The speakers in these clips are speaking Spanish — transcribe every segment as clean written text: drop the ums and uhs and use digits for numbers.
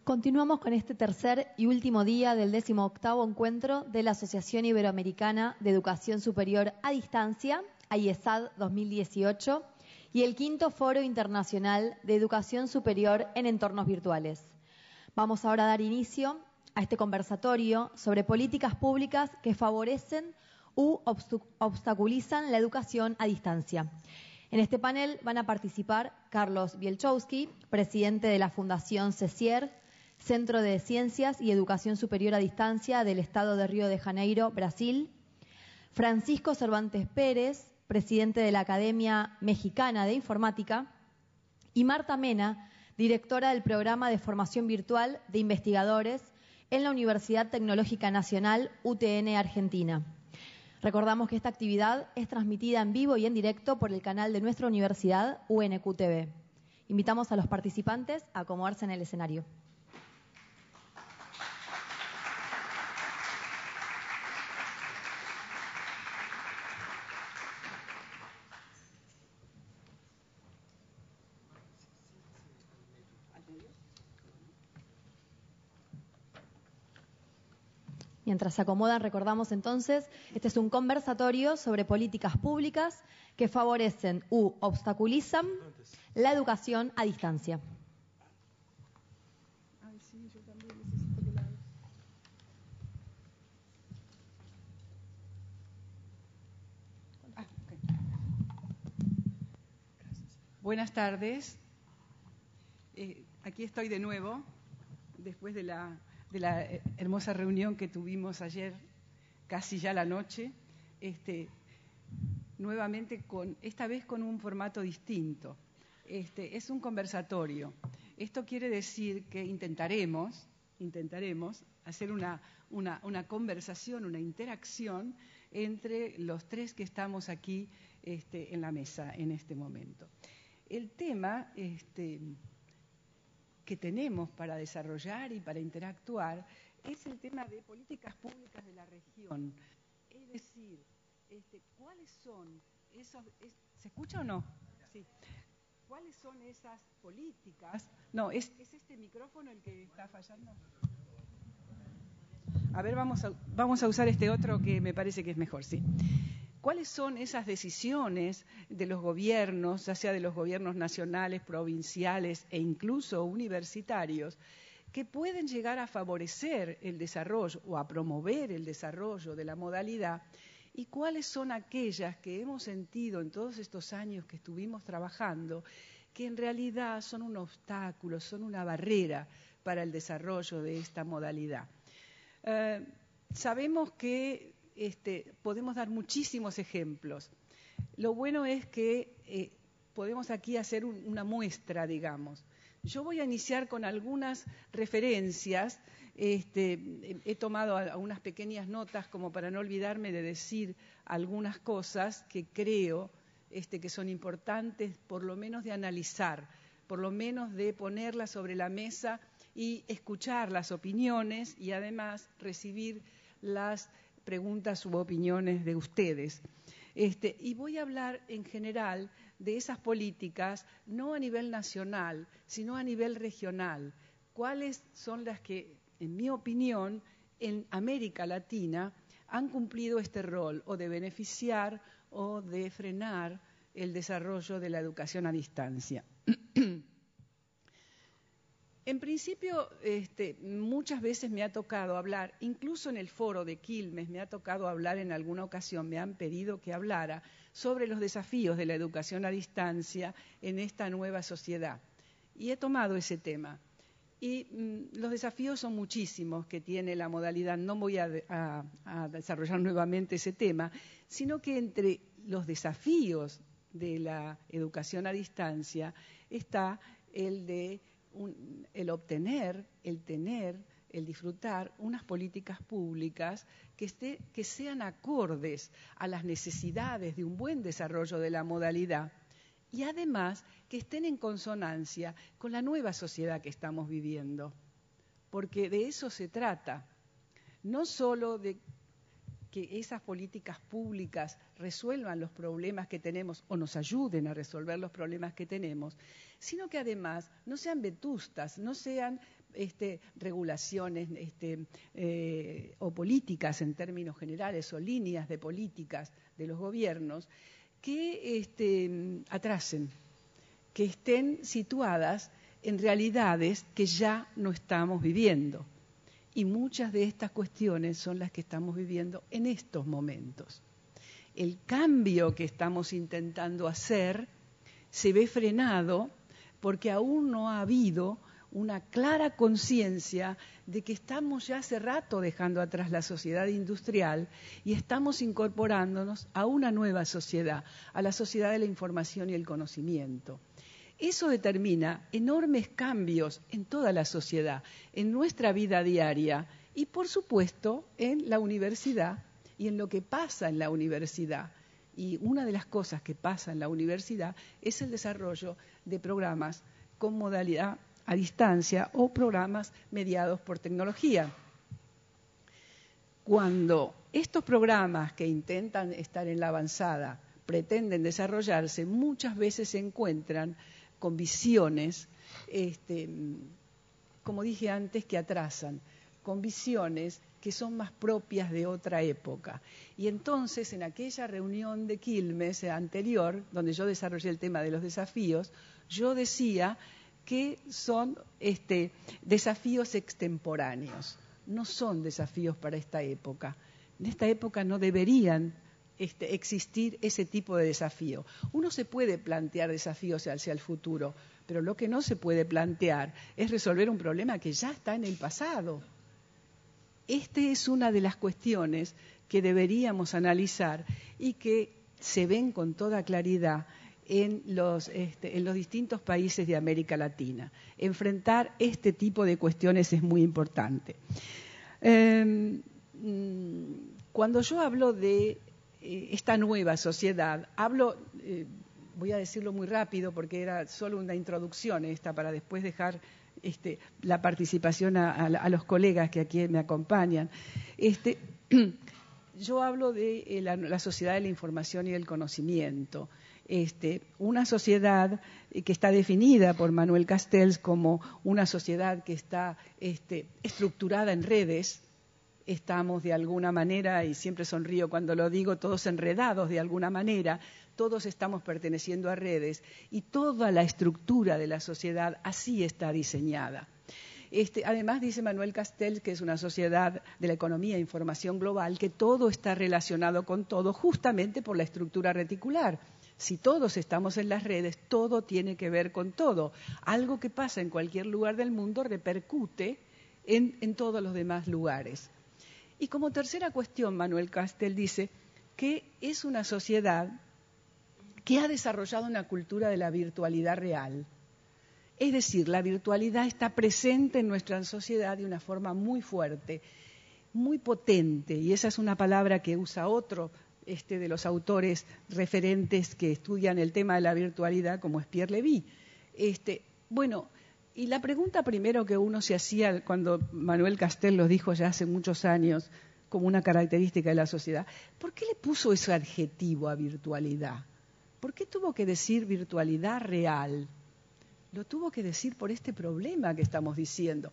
Continuamos con este tercer y último día del 18º encuentro de la Asociación Iberoamericana de Educación Superior a Distancia, AIESAD 2018, y el quinto Foro Internacional de Educación Superior en Entornos Virtuales. Vamos ahora a dar inicio a este conversatorio sobre políticas públicas que favorecen u obstaculizan la educación a distancia. En este panel van a participar Carlos Bielchowski, presidente de la Fundación CECIER, Centro de Ciencias y Educación Superior a Distancia del Estado de Río de Janeiro, Brasil; Francisco Cervantes Pérez, presidente de la Academia Mexicana de Informática; y Marta Mena, directora del Programa de Formación Virtual de Investigadores en la Universidad Tecnológica Nacional UTN Argentina. Recordamos que esta actividad es transmitida en vivo y en directo por el canal de nuestra universidad, UNQ-TV. Invitamos a los participantes a acomodarse en el escenario. Mientras se acomodan, recordamos entonces, este es un conversatorio sobre políticas públicas que favorecen u obstaculizan la educación a distancia. Ay, sí, yo también necesito que la... Okay. Buenas tardes. Aquí estoy de nuevo, después de la hermosa reunión que tuvimos ayer, casi ya la noche, nuevamente esta vez con un formato distinto. Es un conversatorio. Esto quiere decir que intentaremos hacer una conversación, una interacción entre los tres que estamos aquí en la mesa en este momento. El tema que tenemos para desarrollar y para interactuar es el tema de políticas públicas de la región. Es decir, ¿cuáles son esos... ¿Se escucha o no? Sí. ¿Cuáles son esas políticas? No, ¿es este micrófono el que está fallando? A ver, vamos a usar este otro que me parece que es mejor, sí. ¿Cuáles son esas decisiones de los gobiernos, ya sea de los gobiernos nacionales, provinciales e incluso universitarios, que pueden llegar a favorecer el desarrollo o a promover el desarrollo de la modalidad? ¿Y cuáles son aquellas que hemos sentido en todos estos años que estuvimos trabajando, que en realidad son un obstáculo, son una barrera para el desarrollo de esta modalidad? Sabemos que podemos dar muchísimos ejemplos. Lo bueno es que podemos aquí hacer una muestra, digamos. Yo voy a iniciar con algunas referencias. He tomado unas pequeñas notas como para no olvidarme de decir algunas cosas que creo que son importantes, por lo menos de analizar, por lo menos de ponerlas sobre la mesa y escuchar las opiniones y además recibir las preguntas u opiniones de ustedes. Y voy a hablar en general de esas políticas, no a nivel nacional, sino a nivel regional. ¿Cuáles son las que, en mi opinión, en América Latina han cumplido este rol, o de beneficiar o de frenar el desarrollo de la educación a distancia? En principio, muchas veces me ha tocado hablar, incluso en el foro de Quilmes me ha tocado hablar en alguna ocasión, me han pedido que hablara sobre los desafíos de la educación a distancia en esta nueva sociedad. Y he tomado ese tema. Y los desafíos son muchísimos que tiene la modalidad. No voy a desarrollar nuevamente ese tema, sino que entre los desafíos de la educación a distancia está el de el obtener, el tener, el disfrutar unas políticas públicas que sean acordes a las necesidades de un buen desarrollo de la modalidad y además que estén en consonancia con la nueva sociedad que estamos viviendo. Porque de eso se trata, no solo de que esas políticas públicas resuelvan los problemas que tenemos o nos ayuden a resolver los problemas que tenemos, sino que además no sean vetustas, no sean regulaciones o políticas en términos generales o líneas de políticas de los gobiernos que atrasen, que estén situadas en realidades que ya no estamos viviendo. Y muchas de estas cuestiones son las que estamos viviendo en estos momentos. El cambio que estamos intentando hacer se ve frenado porque aún no ha habido una clara conciencia de que estamos ya hace rato dejando atrás la sociedad industrial y estamos incorporándonos a una nueva sociedad, a la sociedad de la información y el conocimiento. Eso determina enormes cambios en toda la sociedad, en nuestra vida diaria y, por supuesto, en la universidad y en lo que pasa en la universidad. Y una de las cosas que pasa en la universidad es el desarrollo de programas con modalidad a distancia o programas mediados por tecnología. Cuando estos programas que intentan estar en la avanzada pretenden desarrollarse, muchas veces se encuentran con visiones, como dije antes, que atrasan, con visiones que son más propias de otra época. Y entonces, en aquella reunión de Quilmes anterior, donde yo desarrollé el tema de los desafíos, yo decía que son desafíos extemporáneos, no son desafíos para esta época. En esta época no deberían existir ese tipo de desafío. Uno se puede plantear desafíos hacia el futuro, pero lo que no se puede plantear es resolver un problema que ya está en el pasado. Esta es una de las cuestiones que deberíamos analizar y que se ven con toda claridad en los distintos países de América Latina. Enfrentar este tipo de cuestiones es muy importante. Cuando yo hablo de esta nueva sociedad, voy a decirlo muy rápido porque era solo una introducción esta para después dejar la participación a los colegas que aquí me acompañan. Yo hablo de la sociedad de la información y del conocimiento. Una sociedad que está definida por Manuel Castells como una sociedad que está estructurada en redes. Estamos de alguna manera, y siempre sonrío cuando lo digo, todos enredados de alguna manera, todos estamos perteneciendo a redes y toda la estructura de la sociedad así está diseñada. Además, dice Manuel Castells que es una sociedad de la economía e información global, que todo está relacionado con todo justamente por la estructura reticular. Si todos estamos en las redes, todo tiene que ver con todo. Algo que pasa en cualquier lugar del mundo repercute en todos los demás lugares. Y como tercera cuestión, Manuel Castells dice que es una sociedad que ha desarrollado una cultura de la virtualidad real. Es decir, la virtualidad está presente en nuestra sociedad de una forma muy fuerte, muy potente, y esa es una palabra que usa otro de los autores referentes que estudian el tema de la virtualidad, como es Pierre Levy. Y la pregunta primero que uno se hacía cuando Manuel Castells lo dijo ya hace muchos años como una característica de la sociedad, ¿por qué le puso ese adjetivo a virtualidad? ¿Por qué tuvo que decir virtualidad real? Lo tuvo que decir por este problema que estamos diciendo.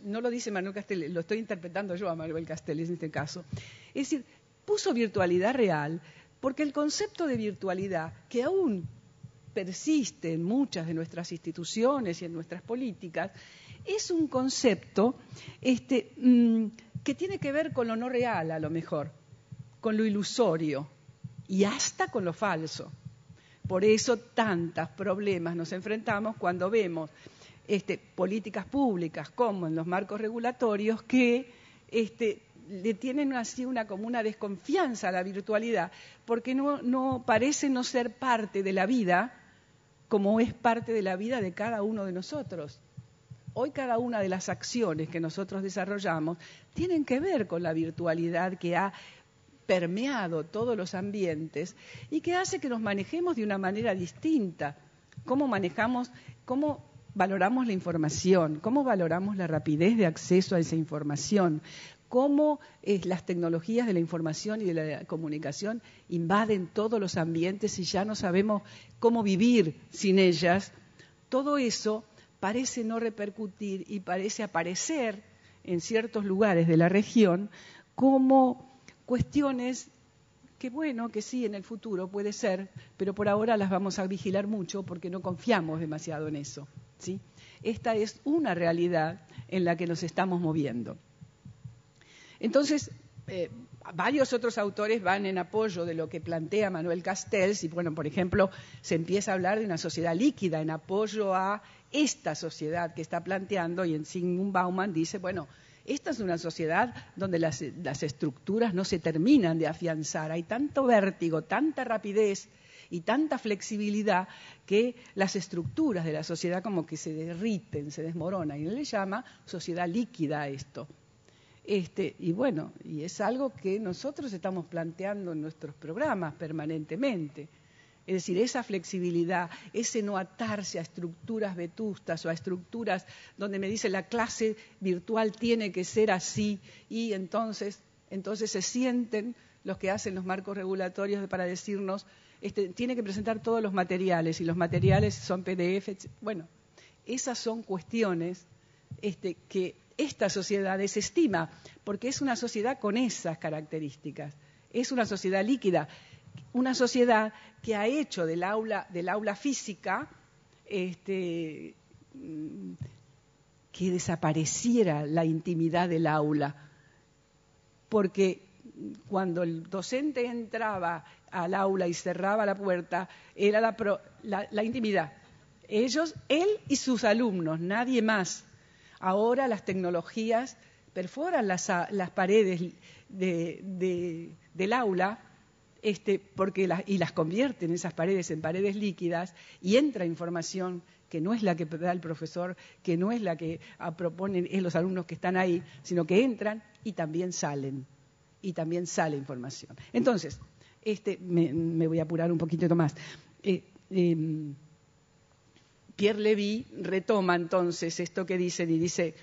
No lo dice Manuel Castells, lo estoy interpretando yo a Manuel Castells en este caso. Es decir, puso virtualidad real porque el concepto de virtualidad, que aún persiste en muchas de nuestras instituciones y en nuestras políticas, es un concepto que tiene que ver con lo no real, a lo mejor, con lo ilusorio y hasta con lo falso. Por eso tantos problemas nos enfrentamos cuando vemos políticas públicas como en los marcos regulatorios que le tienen así como una desconfianza a la virtualidad, porque no parece no ser parte de la vida como es parte de la vida de cada uno de nosotros. Hoy cada una de las acciones que nosotros desarrollamos tienen que ver con la virtualidad que ha permeado todos los ambientes y que hace que nos manejemos de una manera distinta. Cómo valoramos la información, cómo valoramos la rapidez de acceso a esa información, cómo las tecnologías de la información y de la comunicación invaden todos los ambientes y ya no sabemos cómo vivir sin ellas. Todo eso parece no repercutir y parece aparecer en ciertos lugares de la región como cuestiones que bueno, que sí, en el futuro puede ser, pero por ahora las vamos a vigilar mucho porque no confiamos demasiado en eso, ¿sí? Esta es una realidad en la que nos estamos moviendo. Entonces, varios otros autores van en apoyo de lo que plantea Manuel Castells y, bueno, por ejemplo, se empieza a hablar de una sociedad líquida en apoyo a esta sociedad que está planteando, y en Zygmunt Bauman dice, bueno, esta es una sociedad donde las estructuras no se terminan de afianzar. Hay tanto vértigo, tanta rapidez y tanta flexibilidad que las estructuras de la sociedad como que se derriten, se desmoronan. Y él le llama sociedad líquida a esto. Y bueno, y es algo que nosotros estamos planteando en nuestros programas permanentemente. Es decir, esa flexibilidad, ese no atarse a estructuras vetustas o a estructuras donde me dice la clase virtual tiene que ser así y entonces se sienten los que hacen los marcos regulatorios para decirnos tiene que presentar todos los materiales y los materiales son PDF. Bueno, esas son cuestiones que esta sociedad desestima porque es una sociedad con esas características, es una sociedad líquida. Una sociedad que ha hecho del aula física que desapareciera la intimidad del aula, porque cuando el docente entraba al aula y cerraba la puerta, era la intimidad. Él y sus alumnos, nadie más. Ahora las tecnologías perforan las paredes del aula, porque las convierten esas paredes en paredes líquidas y entra información que no es la que da el profesor, que no es la que proponen los alumnos que están ahí, sino que entran y también salen. Y también sale información. Entonces, me voy a apurar un poquito más. Pierre Levy retoma entonces esto que dicen y dice,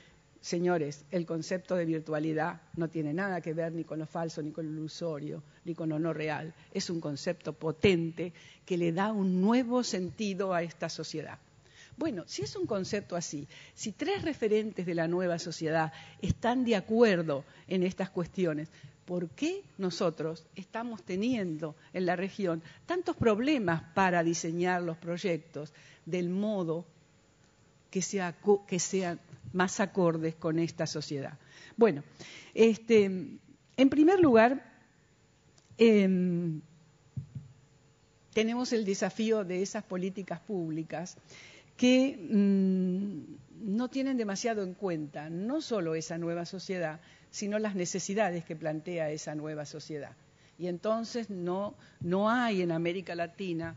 señores, el concepto de virtualidad no tiene nada que ver ni con lo falso, ni con lo ilusorio, ni con lo no real. Es un concepto potente que le da un nuevo sentido a esta sociedad. Bueno, si es un concepto así, si 3 referentes de la nueva sociedad están de acuerdo en estas cuestiones, ¿por qué nosotros estamos teniendo en la región tantos problemas para diseñar los proyectos del modo que sean más acordes con esta sociedad? Bueno, en primer lugar, tenemos el desafío de esas políticas públicas que no tienen demasiado en cuenta no solo esa nueva sociedad, sino las necesidades que plantea esa nueva sociedad. Y entonces no hay en América Latina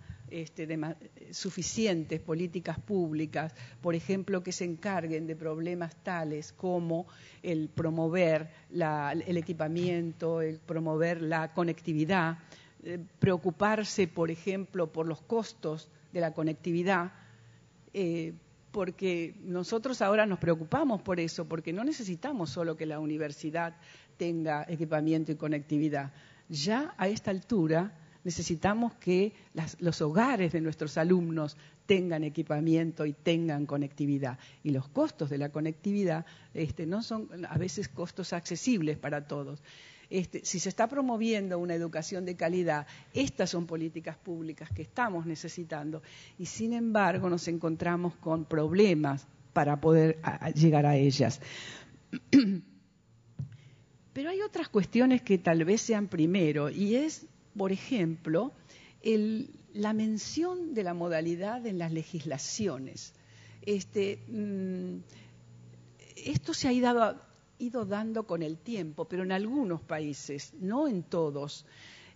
suficientes políticas públicas, por ejemplo, que se encarguen de problemas tales como el promover el equipamiento, el promover la conectividad, preocuparse, por ejemplo, por los costos de la conectividad, porque nosotros ahora nos preocupamos por eso, porque no necesitamos solo que la universidad tenga equipamiento y conectividad. Ya a esta altura necesitamos que los hogares de nuestros alumnos tengan equipamiento y tengan conectividad. Y los costos de la conectividad no son a veces costos accesibles para todos. Si se está promoviendo una educación de calidad, estas son políticas públicas que estamos necesitando y sin embargo nos encontramos con problemas para poder llegar a ellas. Pero hay otras cuestiones que tal vez sean primero y es, por ejemplo, la mención de la modalidad en las legislaciones. Esto se ha ido dando con el tiempo, pero en algunos países, no en todos.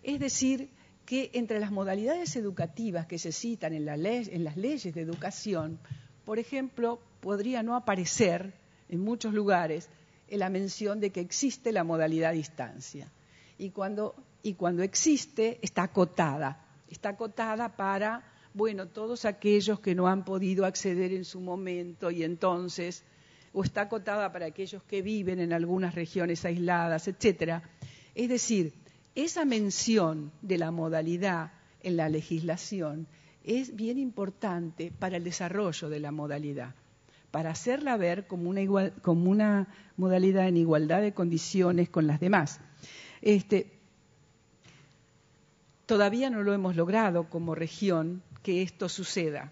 Es decir, que entre las modalidades educativas que se citan en las leyes de educación, por ejemplo, podría no aparecer en muchos lugares la mención de que existe la modalidad a distancia. Y cuando existe, está acotada para, bueno, todos aquellos que no han podido acceder en su momento y entonces, o está acotada para aquellos que viven en algunas regiones aisladas, etcétera. Es decir, esa mención de la modalidad en la legislación es bien importante para el desarrollo de la modalidad, para hacerla ver como una modalidad en igualdad de condiciones con las demás. Todavía no lo hemos logrado como región que esto suceda.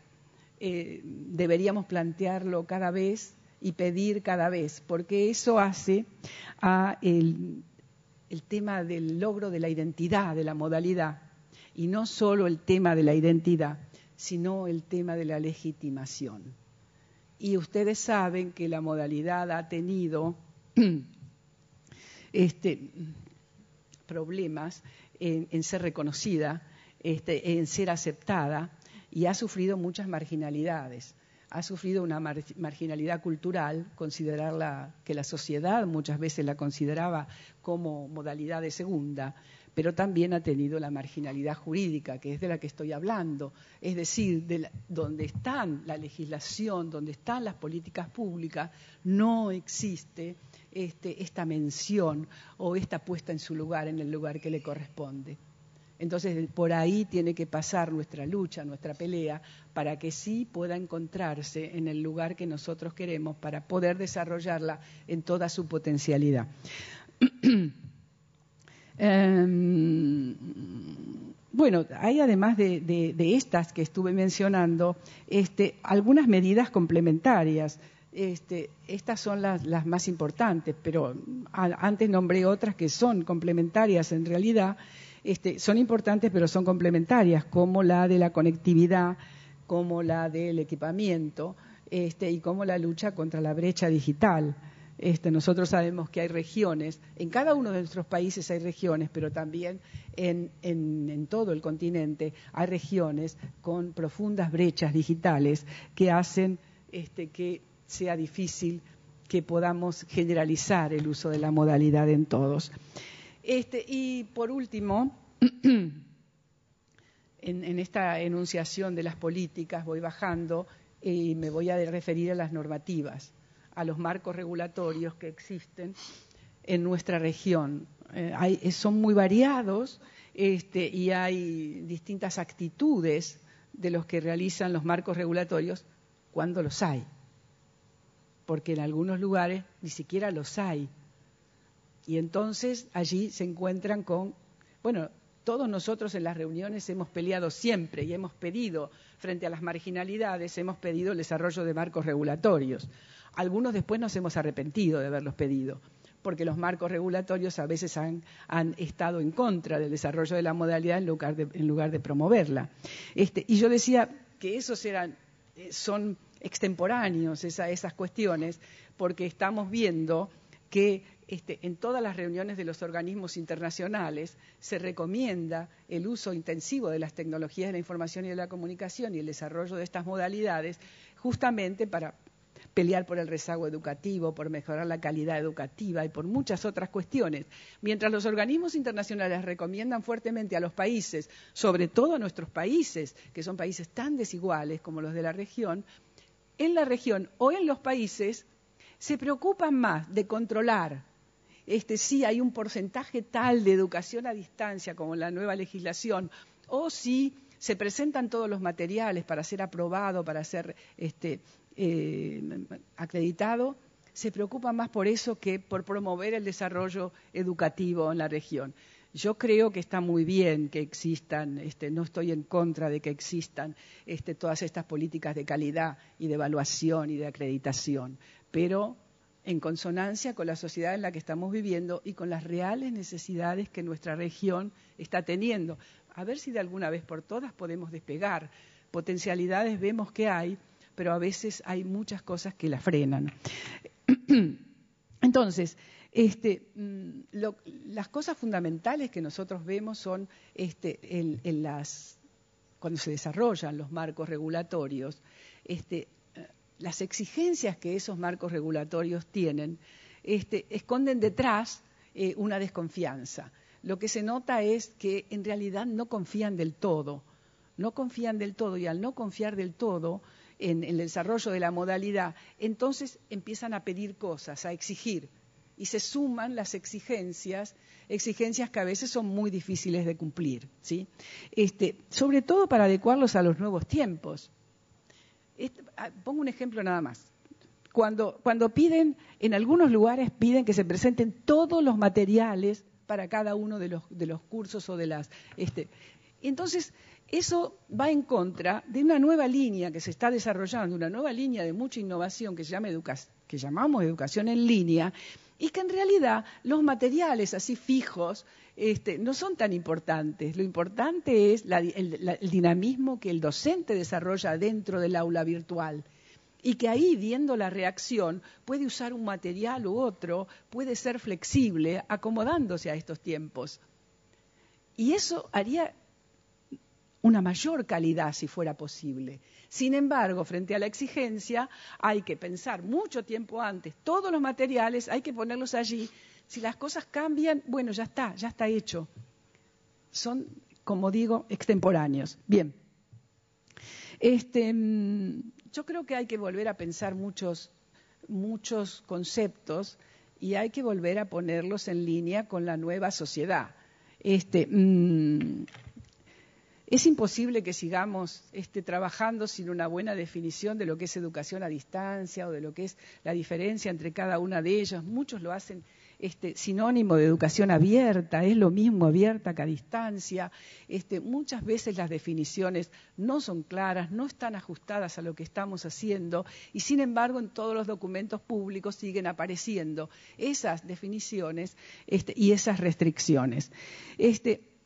Deberíamos plantearlo cada vez y pedir cada vez, porque eso hace a el tema del logro de la identidad, de la modalidad, y no solo el tema de la identidad, sino el tema de la legitimación. Y ustedes saben que la modalidad ha tenido problemas en ser reconocida, en ser aceptada, y ha sufrido muchas marginalidades. Ha sufrido una marginalidad cultural, considerarla, que la sociedad muchas veces la consideraba como modalidad de segunda, pero también ha tenido la marginalidad jurídica, que es de la que estoy hablando, es decir, donde está la legislación, donde están las políticas públicas, no existe esta mención o esta puesta en su lugar, en el lugar que le corresponde. Entonces, por ahí tiene que pasar nuestra lucha, nuestra pelea, para que sí pueda encontrarse en el lugar que nosotros queremos para poder desarrollarla en toda su potencialidad. Bueno, hay además de estas que estuve mencionando, algunas medidas complementarias. Estas son las más importantes, pero antes nombré otras que son complementarias en realidad. Son importantes, pero son complementarias, como la de la conectividad, como la del equipamiento, y como la lucha contra la brecha digital. Nosotros sabemos que hay regiones, en cada uno de nuestros países hay regiones, pero también en todo el continente hay regiones con profundas brechas digitales que hacen que sea difícil que podamos generalizar el uso de la modalidad en todos. Y por último, en esta enunciación de las políticas voy bajando y me voy a referir a las normativas, a los marcos regulatorios que existen en nuestra región. Son muy variados y hay distintas actitudes de los que realizan los marcos regulatorios cuando los hay, porque en algunos lugares ni siquiera los hay. Y entonces allí se encuentran con, todos nosotros en las reuniones hemos peleado siempre y hemos pedido, frente a las marginalidades, hemos pedido el desarrollo de marcos regulatorios. Algunos después nos hemos arrepentido de haberlos pedido, porque los marcos regulatorios a veces han estado en contra del desarrollo de la modalidad en lugar de promoverla. Y yo decía que esos son extemporáneos, esas cuestiones, porque estamos viendo que en todas las reuniones de los organismos internacionales se recomienda el uso intensivo de las tecnologías de la información y de la comunicación y el desarrollo de estas modalidades justamente para pelear por el rezago educativo, por mejorar la calidad educativa y por muchas otras cuestiones. Mientras los organismos internacionales recomiendan fuertemente a los países, sobre todo a nuestros países, que son países tan desiguales como los de la región, en la región o en los países se preocupan más de controlar si hay un porcentaje tal de educación a distancia como en la nueva legislación, o si se presentan todos los materiales para ser aprobado, para ser acreditado, se preocupa más por eso que por promover el desarrollo educativo en la región. Yo creo que está muy bien que existan, no estoy en contra de que existan todas estas políticas de calidad y de evaluación y de acreditación, pero en consonancia con la sociedad en la que estamos viviendo y con las reales necesidades que nuestra región está teniendo. A ver si de alguna vez por todas podemos despegar. Potencialidades vemos que hay, pero a veces hay muchas cosas que la frenan. Entonces, las cosas fundamentales que nosotros vemos son cuando se desarrollan los marcos regulatorios, las exigencias que esos marcos regulatorios tienen esconden detrás una desconfianza. Lo que se nota es que en realidad no confían del todo, y al no confiar del todo en el desarrollo de la modalidad, entonces empiezan a pedir cosas, a exigir, y se suman las exigencias que a veces son muy difíciles de cumplir, ¿sí? Sobre todo para adecuarlos a los nuevos tiempos. Pongo un ejemplo nada más. cuando piden, en algunos lugares piden que se presenten todos los materiales para cada uno de los cursos o de las... Entonces, eso va en contra de una nueva línea que se está desarrollando, una nueva línea de mucha innovación que que llamamos educación en línea, y que en realidad los materiales así fijos no son tan importantes. Lo importante es el dinamismo que el docente desarrolla dentro del aula virtual. Y que ahí, viendo la reacción, puede usar un material u otro, puede ser flexible, acomodándose a estos tiempos. Y eso haría una mayor calidad si fuera posible. Sin embargo, frente a la exigencia, hay que pensar mucho tiempo antes. Todos los materiales hay que ponerlos allí. Si las cosas cambian, bueno, ya está hecho. Son, como digo, extemporáneos. Bien. Yo creo que hay que volver a pensar muchos conceptos y hay que volver a ponerlos en línea con la nueva sociedad. Es imposible que sigamos trabajando sin una buena definición de lo que es educación a distancia o de lo que es la diferencia entre cada una de ellas. Muchos lo hacen sinónimo de educación abierta, es lo mismo abierta que a distancia. Muchas veces las definiciones no son claras, no están ajustadas a lo que estamos haciendo y sin embargo en todos los documentos públicos siguen apareciendo esas definiciones y esas restricciones.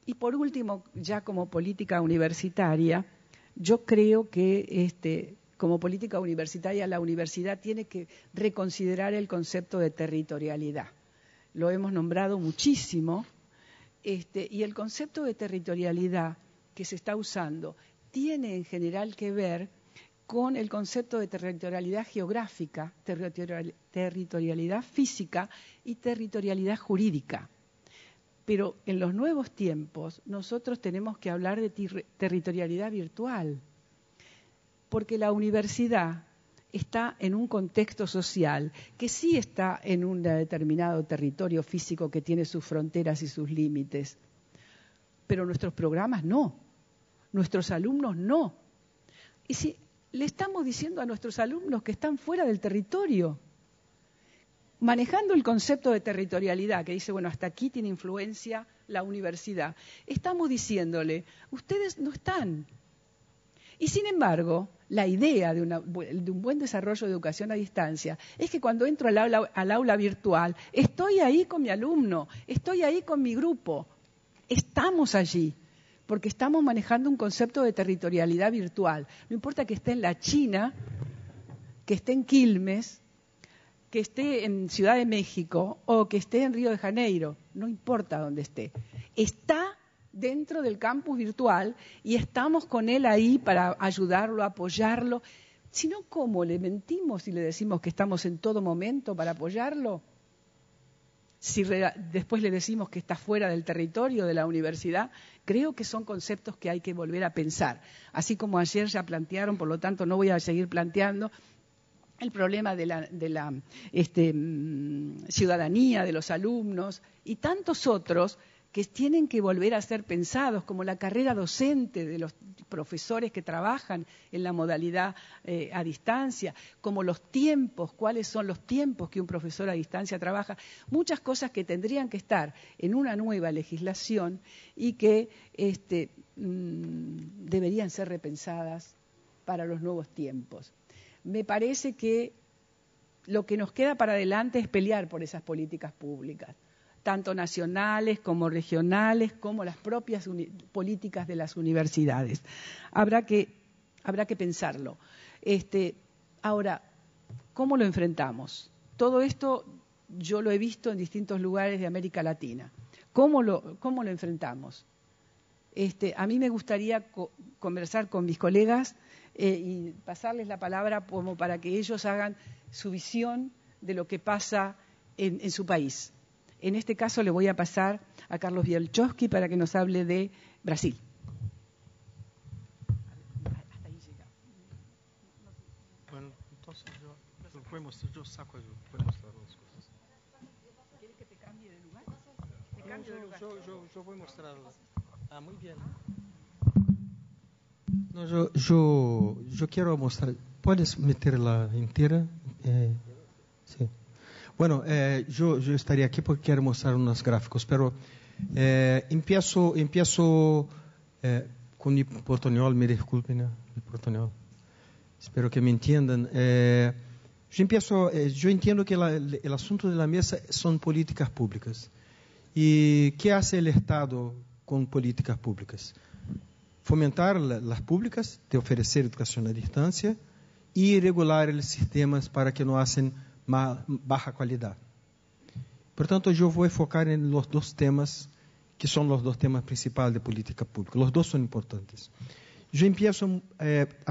Y por último, ya como política universitaria, yo creo que como política universitaria la universidad tiene que reconsiderar el concepto de territorialidad. Lo hemos nombrado muchísimo, y el concepto de territorialidad que se está usando tiene en general que ver con el concepto de territorialidad geográfica, territorialidad física y territorialidad jurídica. Pero en los nuevos tiempos nosotros tenemos que hablar de territorialidad virtual, porque la universidad está en un contexto social que sí está en un determinado territorio físico que tiene sus fronteras y sus límites, pero nuestros programas no, nuestros alumnos no. Y si le estamos diciendo a nuestros alumnos que están fuera del territorio, manejando el concepto de territorialidad, que dice, bueno, hasta aquí tiene influencia la universidad, estamos diciéndole, ustedes no están. Y sin embargo, la idea de un buen desarrollo de educación a distancia es que cuando entro al aula virtual, estoy ahí con mi alumno, estoy ahí con mi grupo, estamos allí, porque estamos manejando un concepto de territorialidad virtual. No importa que esté en la China, que esté en Quilmes, que esté en Ciudad de México o que esté en Río de Janeiro, no importa dónde esté, está dentro del campus virtual y estamos con él ahí para ayudarlo, apoyarlo. Si no, ¿cómo le mentimos y le decimos que estamos en todo momento para apoyarlo? Si después le decimos que está fuera del territorio de la universidad, creo que son conceptos que hay que volver a pensar. Así como ayer ya plantearon, por lo tanto no voy a seguir planteando, el problema de la ciudadanía de los alumnos y tantos otros que tienen que volver a ser pensados, como la carrera docente de los profesores que trabajan en la modalidad a distancia, como los tiempos, cuáles son los tiempos que un profesor a distancia trabaja, muchas cosas que tendrían que estar en una nueva legislación y que deberían ser repensadas para los nuevos tiempos. Me parece que lo que nos queda para adelante es pelear por esas políticas públicas, tanto nacionales como regionales, como las propias políticas de las universidades. Habrá que pensarlo. Ahora, ¿cómo lo enfrentamos? Todo esto yo lo he visto en distintos lugares de América Latina. ¿Cómo lo enfrentamos? A mí me gustaría conversar con mis colegas y pasarles la palabra como para que ellos hagan su visión de lo que pasa en su país. En este caso le voy a pasar a Carlos Bielchowski para que nos hable de Brasil. Hasta ahí llega. Bueno, entonces yo saco, voy a mostrar las cosas. ¿Quieres que te cambie de lugar? Yo voy a mostrar. Ah, muy bien. No, yo quiero mostrar. ¿Puedes meterla entera Sí. Bueno, yo estaría aquí porque quiero mostrar unos gráficos, pero empiezo con mi portuñol, me disculpen, mi portuñol. Espero que me entiendan. Yo entiendo que el asunto de la mesa son políticas públicas. ¿Y qué hace el Estado con políticas públicas? Fomentar las públicas, de ofrecer educación a distancia y regular los sistemas para que no hacen baja calidad. Por tanto, yo voy a enfocar en los dos temas que son los dos temas principales de política pública. Los dos son importantes. Yo empiezo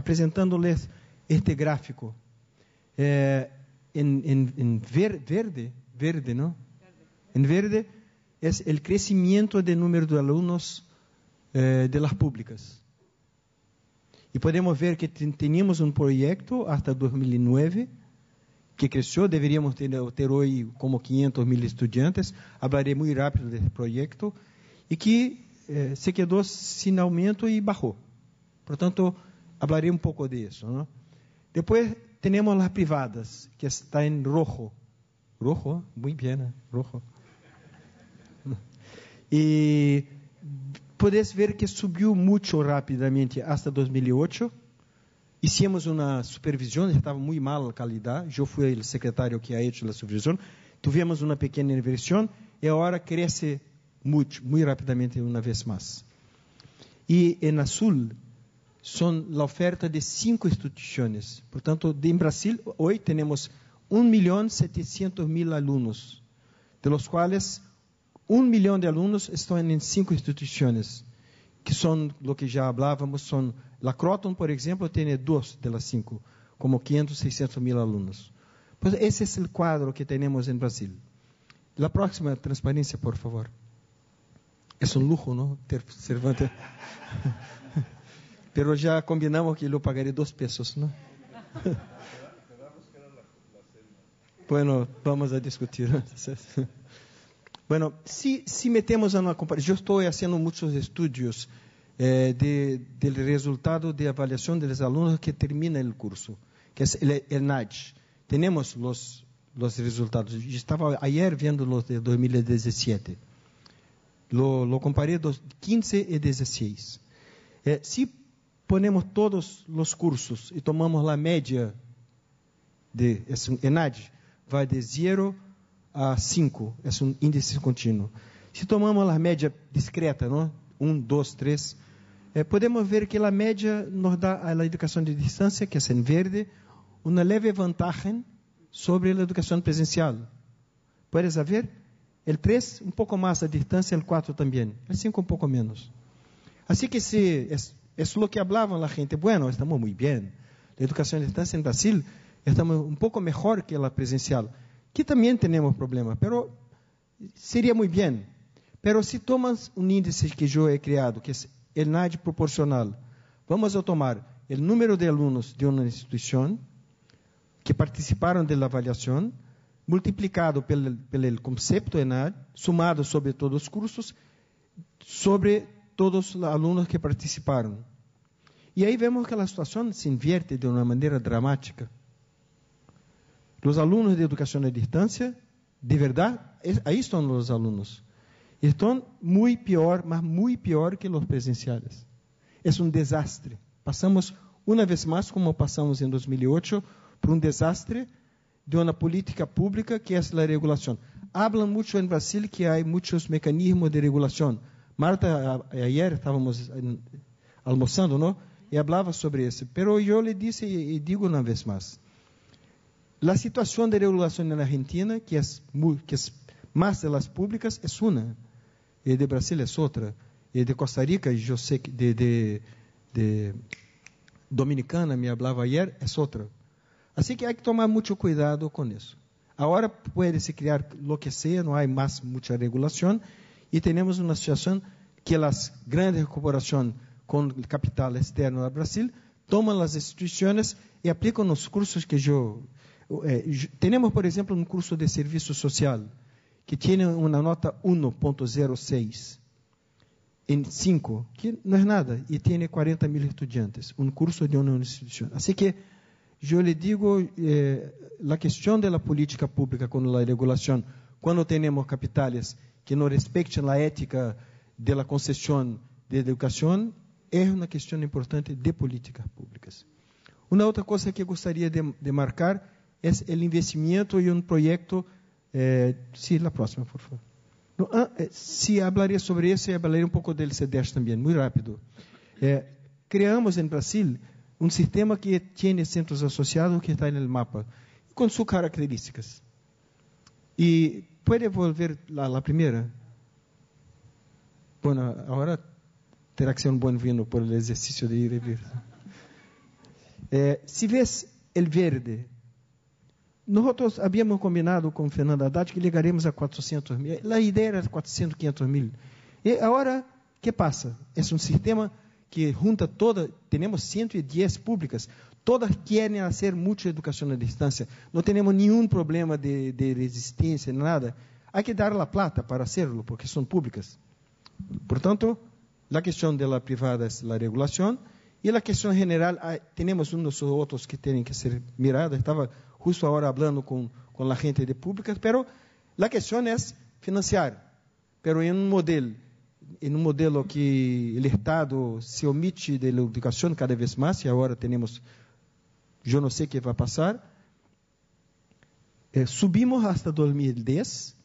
presentándoles este gráfico. En verde, ¿no? En verde es el crecimiento del número de alumnos de las públicas. Y podemos ver que teníamos un proyecto hasta 2009 que creció, deberíamos ter hoy como 500.000 estudiantes. Hablaré muy rápido de este proyecto y que se quedó sin aumento y bajó. Por tanto, hablaré un poco de eso, ¿no? Después tenemos las privadas, que está en rojo. Rojo, muy bien, rojo. Y puedes ver que subió mucho rápidamente hasta 2008. Hicimos una supervisión, estaba muy mala la calidad. Yo fui el secretario que ha hecho la supervisión. Tuvimos una pequeña inversión y ahora crece mucho, muy rápidamente una vez más. Y en azul son la oferta de 5 instituciones. Por tanto, en Brasil, hoy tenemos 1.700.000 alumnos, de los cuales 1 millón de alumnos están en 5 instituciones, que son lo que ya hablábamos, son la Croton, por ejemplo, tiene 2 de las 5, como 500.000, 600.000 alumnos. Pues ese es el cuadro que tenemos en Brasil. La próxima transparencia, por favor. Es un lujo, ¿no? Ter Cervantes. Pero ya combinamos que yo pagaré 2 pesos, ¿no? Bueno, vamos a discutir. Bueno, si metemos a una comparación, yo estoy haciendo muchos estudios del resultado de evaluación de los alumnos que terminan el curso, que es el ENAD. Tenemos los resultados. Yo estaba ayer viendo los de 2017. Lo comparé 15 y 16. Si ponemos todos los cursos y tomamos la media de ENAD, va de 0 a 5, es un índice continuo. Si tomamos la media discreta, ¿no? 1, 2, 3, podemos ver que la media nos da a la educación de distancia, que es en verde, una leve ventaja sobre la educación presencial. ¿Puedes ver? El 3 un poco más a distancia, el 4 también, el 5 un poco menos. Así que si es lo que hablaban la gente, bueno, estamos muy bien. La educación a distancia en Brasil estamos un poco mejor que la presencial, que también tenemos problemas, pero sería muy bien. Pero si tomas un índice que yo he creado, que es el ENAD proporcional, vamos a tomar el número de alumnos de una institución que participaron de la avaliación, multiplicado pelo concepto ENAD, sumado sobre todos os cursos, sobre todos os alunos que participaram. E aí vemos que a situação se invierte de uma maneira dramática. Os alunos de educação à distância, de verdade, aí estão os alunos. Estão muito pior, mas muito pior que os presenciais. É um desastre. Passamos, uma vez mais, como passamos em 2008, por desastre de uma política pública que é a regulação. Hablan muito em Brasil que há muitos mecanismos de regulação. Marta, ayer estávamos almoçando, não? E falava sobre isso. Pero eu lhe disse e digo uma vez mais. A situação de regulação na Argentina, que é mais de las públicas, é uma. E de Brasil é outra. E de Costa Rica, eu sei que de Dominicana, me falava ayer, é outra. Assim que há que tomar muito cuidado com isso. Agora pode-se criar lo que seja, não há mais muita regulação, e temos uma situação que as grandes corporações com capital externo ao Brasil tomam as instituições e aplicam os cursos que temos, por exemplo, um curso de serviço social que tem uma nota 1.06 em 5, que não é nada, e tem 40.000 estudantes, um curso de uma instituição. Assim que yo le digo, la cuestión de la política pública con la regulación, cuando tenemos capitales que no respeten la ética de la concesión de educación, es una cuestión importante de políticas públicas. Una otra cosa que gostaria de marcar es el investimento y un proyecto. Sí, la próxima, por favor. No, sí, hablaría sobre eso y hablaría un poco del CEDES también, muy rápido. Creamos en Brasil un sistema que tiene centros asociados que está en el mapa, con sus características. Y puede volver la primera. Bueno, ahora terá que ser un buen vino por el ejercicio de ir y ver. Si ves el verde, nosotros habíamos combinado con Fernando Haddad que llegaremos a 400.000. La idea era 400, 500.000. Y ahora, ¿qué pasa? Es un sistema que junta todas, tenemos 110 públicas, todas quieren hacer mucha educación a distancia. No tenemos ningún problema de resistencia, nada. Hay que dar la plata para hacerlo, porque son públicas. Por tanto, la cuestión de la privada es la regulación, y la cuestión general, tenemos unos u otros que tienen que ser mirados. Estaba justo ahora hablando con la gente de públicas, pero la cuestión es financiar, pero en un modelo que el Estado se omite de la educación cada vez más, y ahora tenemos, yo no sé qué va a pasar. Subimos hasta 2010,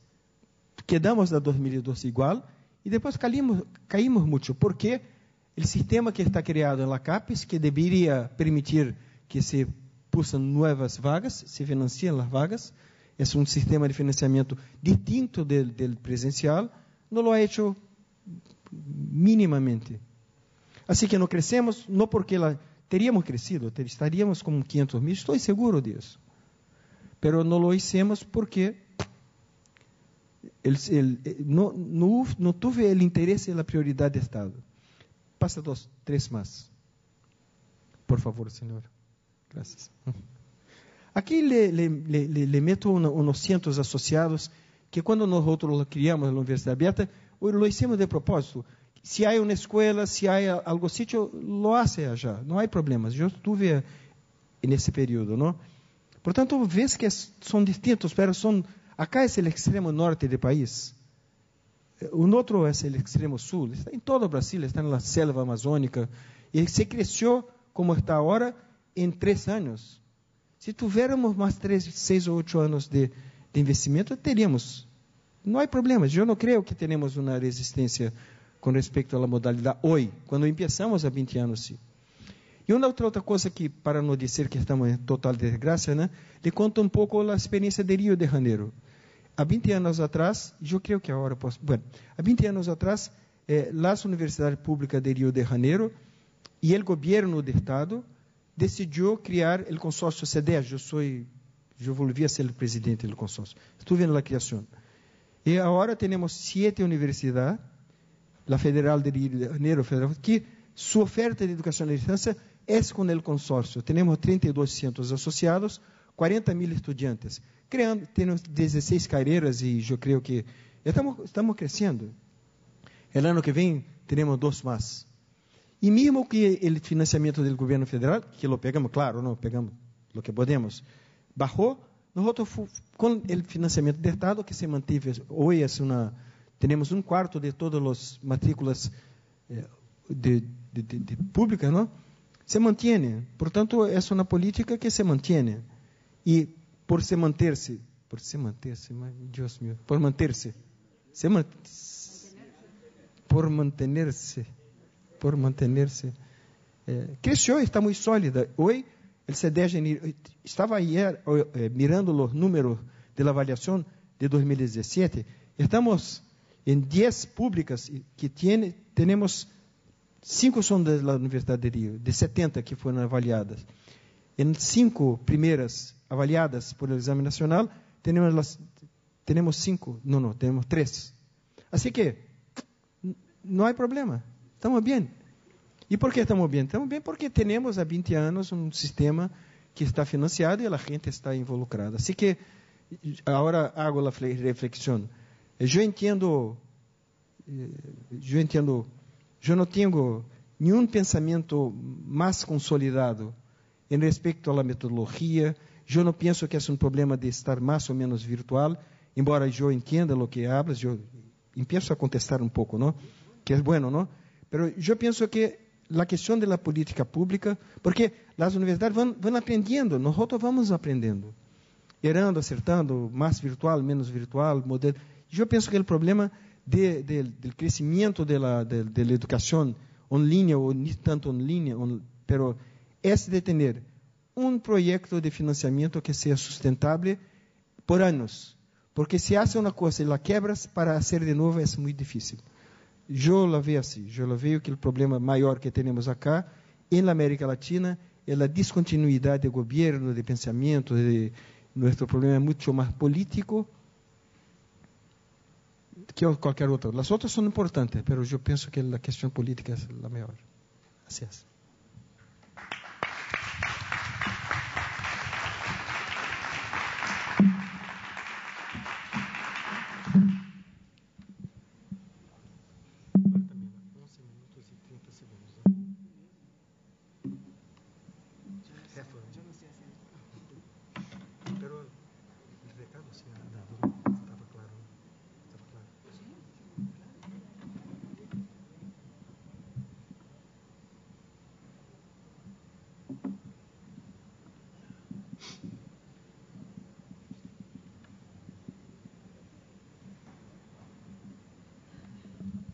quedamos a 2012 igual, y después caímos mucho, porque el sistema que está creado en la CAPES, que debería permitir que se pusen nuevas vagas, se financien las vagas, es un sistema de financiamiento distinto del presencial, no lo ha hecho mínimamente. Así que no crecemos, no porque teríamos crecido, estaríamos con 500.000, estoy seguro de eso. Pero no lo hicimos porque no tuve el interés y la prioridad de Estado. Pasa 2, 3 más. Por favor, señor. Gracias. Aquí le meto unos cientos asociados que cuando nosotros lo criamos en la Universidad Abierta, lo hicimos de propósito. Si hay una escuela, si hay algo sitio, lo hace allá. No hay problemas. Yo estuve en ese periodo, ¿no? Por tanto, ves que son distintos, pero acá es el extremo norte del país. Un otro es el extremo sur, está en todo Brasil, está en la selva amazónica, y se creció como está ahora en 3 años. Si tuviéramos más 3, 6 o 8 años de investimento, teríamos. No hay problemas, yo no creo que tenemos una resistencia con respecto a la modalidad hoy, cuando empezamos a 20 años, sí. Y una otra cosa que, para no decir que estamos en total desgracia, ¿no? Le cuento un poco la experiencia de Río de Janeiro. Há 20 anos atrás, eu creio que agora posso... Bueno, há 20 anos atrás, as universidades públicas de Rio de Janeiro e o governo do Estado decidiu criar o consórcio CEDES. Eu volvi a ser o presidente do consórcio. Estive na criação. E agora temos 7 universidades, a Federal de Rio de Janeiro, que sua oferta de educação à distância é com o consórcio. Temos 32 centros associados, 40.000 estudiantes. Temos 16 carreiras e eu creio que estamos crescendo. O ano que vem teremos 2 mais. E mesmo que o financiamento do governo federal, que lo pegamos, claro, não pegamos o que podemos, bajou, nós com o financiamento do Estado que se manteve, hoje temos 1/4 de todas as matrículas de públicas, não? Se mantém. Portanto, é uma política que se mantém. E por manter-se, mas, Deus meu, por manter-se, cresceu, está muito sólida. Hoje, o CEDES estava ayer mirando os números de avaliação de 2017. Estamos em 10 públicas que temos 5 são da Universidade de Rio, de 70 que foram avaliadas. Em 5 primeiras avaliadas por el exame nacional, tenemos 5, no, tenemos 3. Así que no hay problema, estamos bien. ¿Y por qué estamos bien? Estamos bien porque tenemos há 20 anos un sistema que está financiado y la gente está involucrada. Así que ahora hago la reflexión. Yo entiendo, yo no tengo ningún pensamiento más consolidado en respecto a la metodología. Yo no pienso que es un problema de estar más o menos virtual, embora yo entienda lo que hablas, yo empiezo a contestar un poco, ¿no? Que es bueno, ¿no? Pero yo pienso que la cuestión de la política pública, porque las universidades van aprendiendo, nosotros vamos aprendiendo, errando, acertando, más virtual, menos virtual, modelo. Yo pienso que el problema del crecimiento de la educación en línea, o ni tanto en línea, pero es de tener un proyecto de financiamiento que sea sustentable por años. Porque si hace una cosa y la quebras, para hacer de nuevo es muy difícil. Yo la veo así. Yo la veo que el problema mayor que tenemos acá, en la América Latina, es la discontinuidad de gobierno, de pensamiento. Nuestro problema es mucho más político que cualquier otro. Las otras son importantes, pero yo pienso que la cuestión política es la mejor. Así es.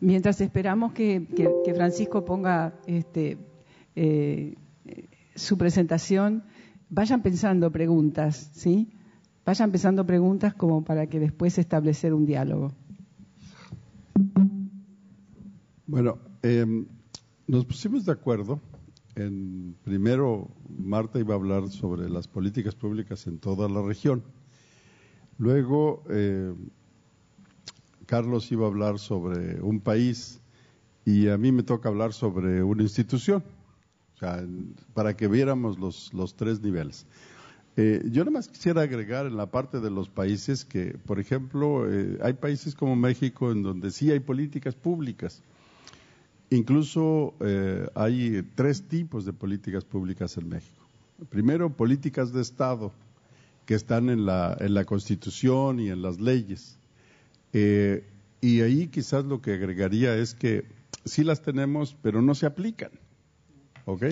Mientras esperamos que Francisco ponga su presentación, vayan pensando preguntas, ¿sí? Vayan pensando preguntas como para que después establecer un diálogo. Bueno, nos pusimos de acuerdo. Primero, Marta iba a hablar sobre las políticas públicas en toda la región. Luego, Carlos iba a hablar sobre un país y a mí me toca hablar sobre una institución, o sea, para que viéramos los tres niveles. Yo nada más quisiera agregar en la parte de los países que, por ejemplo, hay países como México en donde sí hay políticas públicas. Incluso hay tres tipos de políticas públicas en México. Primero, políticas de Estado que están en la Constitución y en las leyes. Y ahí quizás lo que agregaría es que sí las tenemos, pero no se aplican, ¿ok?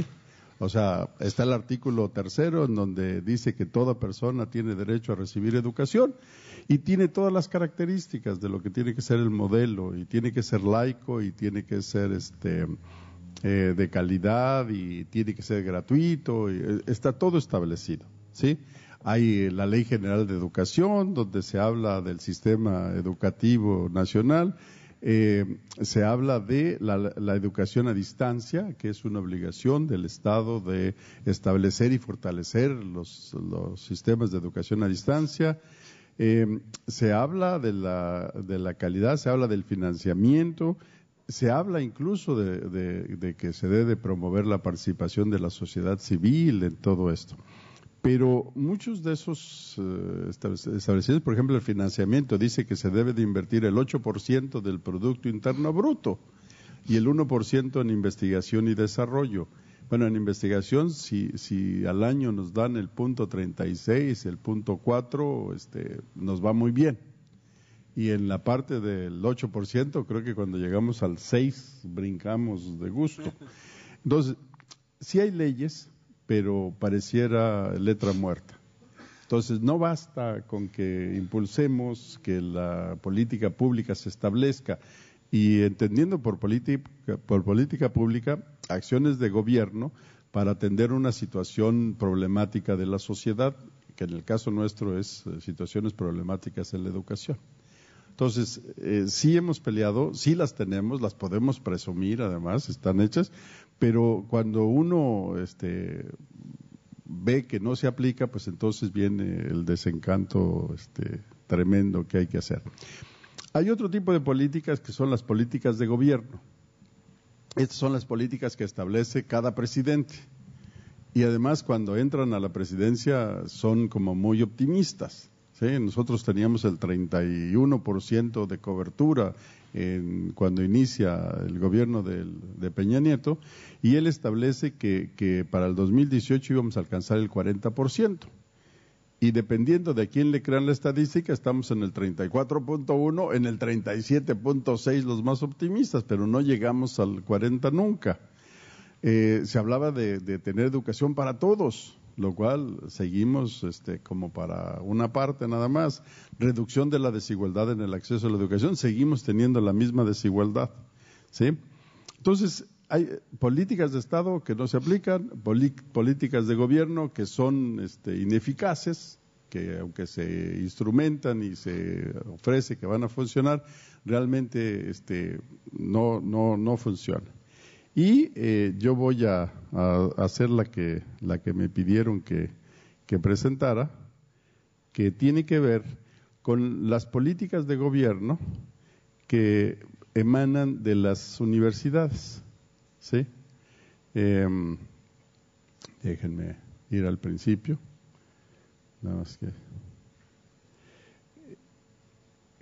O sea, está el artículo 3 en donde dice que toda persona tiene derecho a recibir educación y tiene todas las características de lo que tiene que ser el modelo, y tiene que ser laico, y tiene que ser de calidad, y tiene que ser gratuito, y está todo establecido, ¿sí? Hay la Ley General de Educación, donde se habla del sistema educativo nacional, se habla de la educación a distancia, que es una obligación del Estado de establecer y fortalecer los sistemas de educación a distancia. Se habla de la calidad, se habla del financiamiento, se habla incluso de que se debe promover la participación de la sociedad civil en todo esto. Pero muchos de esos establecidos, por ejemplo, el financiamiento dice que se debe de invertir el 8% del Producto Interno Bruto y el 1% en investigación y desarrollo. Bueno, en investigación, si al año nos dan el 0.36, el 0.4, nos va muy bien. Y en la parte del 8%, creo que cuando llegamos al 6, brincamos de gusto. Entonces, sí hay leyes, pero pareciera letra muerta. Entonces, no basta con que impulsemos que la política pública se establezca, y entendiendo por política pública acciones de gobierno para atender una situación problemática de la sociedad, que en el caso nuestro es situaciones problemáticas en la educación. Entonces, sí hemos peleado, sí las tenemos, las podemos presumir, además, están hechas, pero cuando uno ve que no se aplica, pues entonces viene el desencanto tremendo que hay que hacer. Hay otro tipo de políticas que son las políticas de gobierno. Estas son las políticas que establece cada presidente. Y además, cuando entran a la presidencia, son como muy optimistas, ¿sí? Nosotros teníamos el 31% de cobertura cuando inicia el gobierno de Peña Nieto, y él establece que para el 2018 íbamos a alcanzar el 40%. Y dependiendo de quién le crean la estadística, estamos en el 34.1, en el 37.6 los más optimistas, pero no llegamos al 40 nunca. Se hablaba de tener educación para todos, lo cual seguimos como para una parte nada más. Reducción de la desigualdad en el acceso a la educación, seguimos teniendo la misma desigualdad, ¿sí? Entonces, hay políticas de Estado que no se aplican, políticas de gobierno que son ineficaces, que aunque se instrumentan y se ofrece que van a funcionar, realmente no funcionan. Y yo voy a hacer la que me pidieron que presentara, que tiene que ver con las políticas de gobierno que emanan de las universidades. ¿Sí? Déjenme ir al principio. Nada más que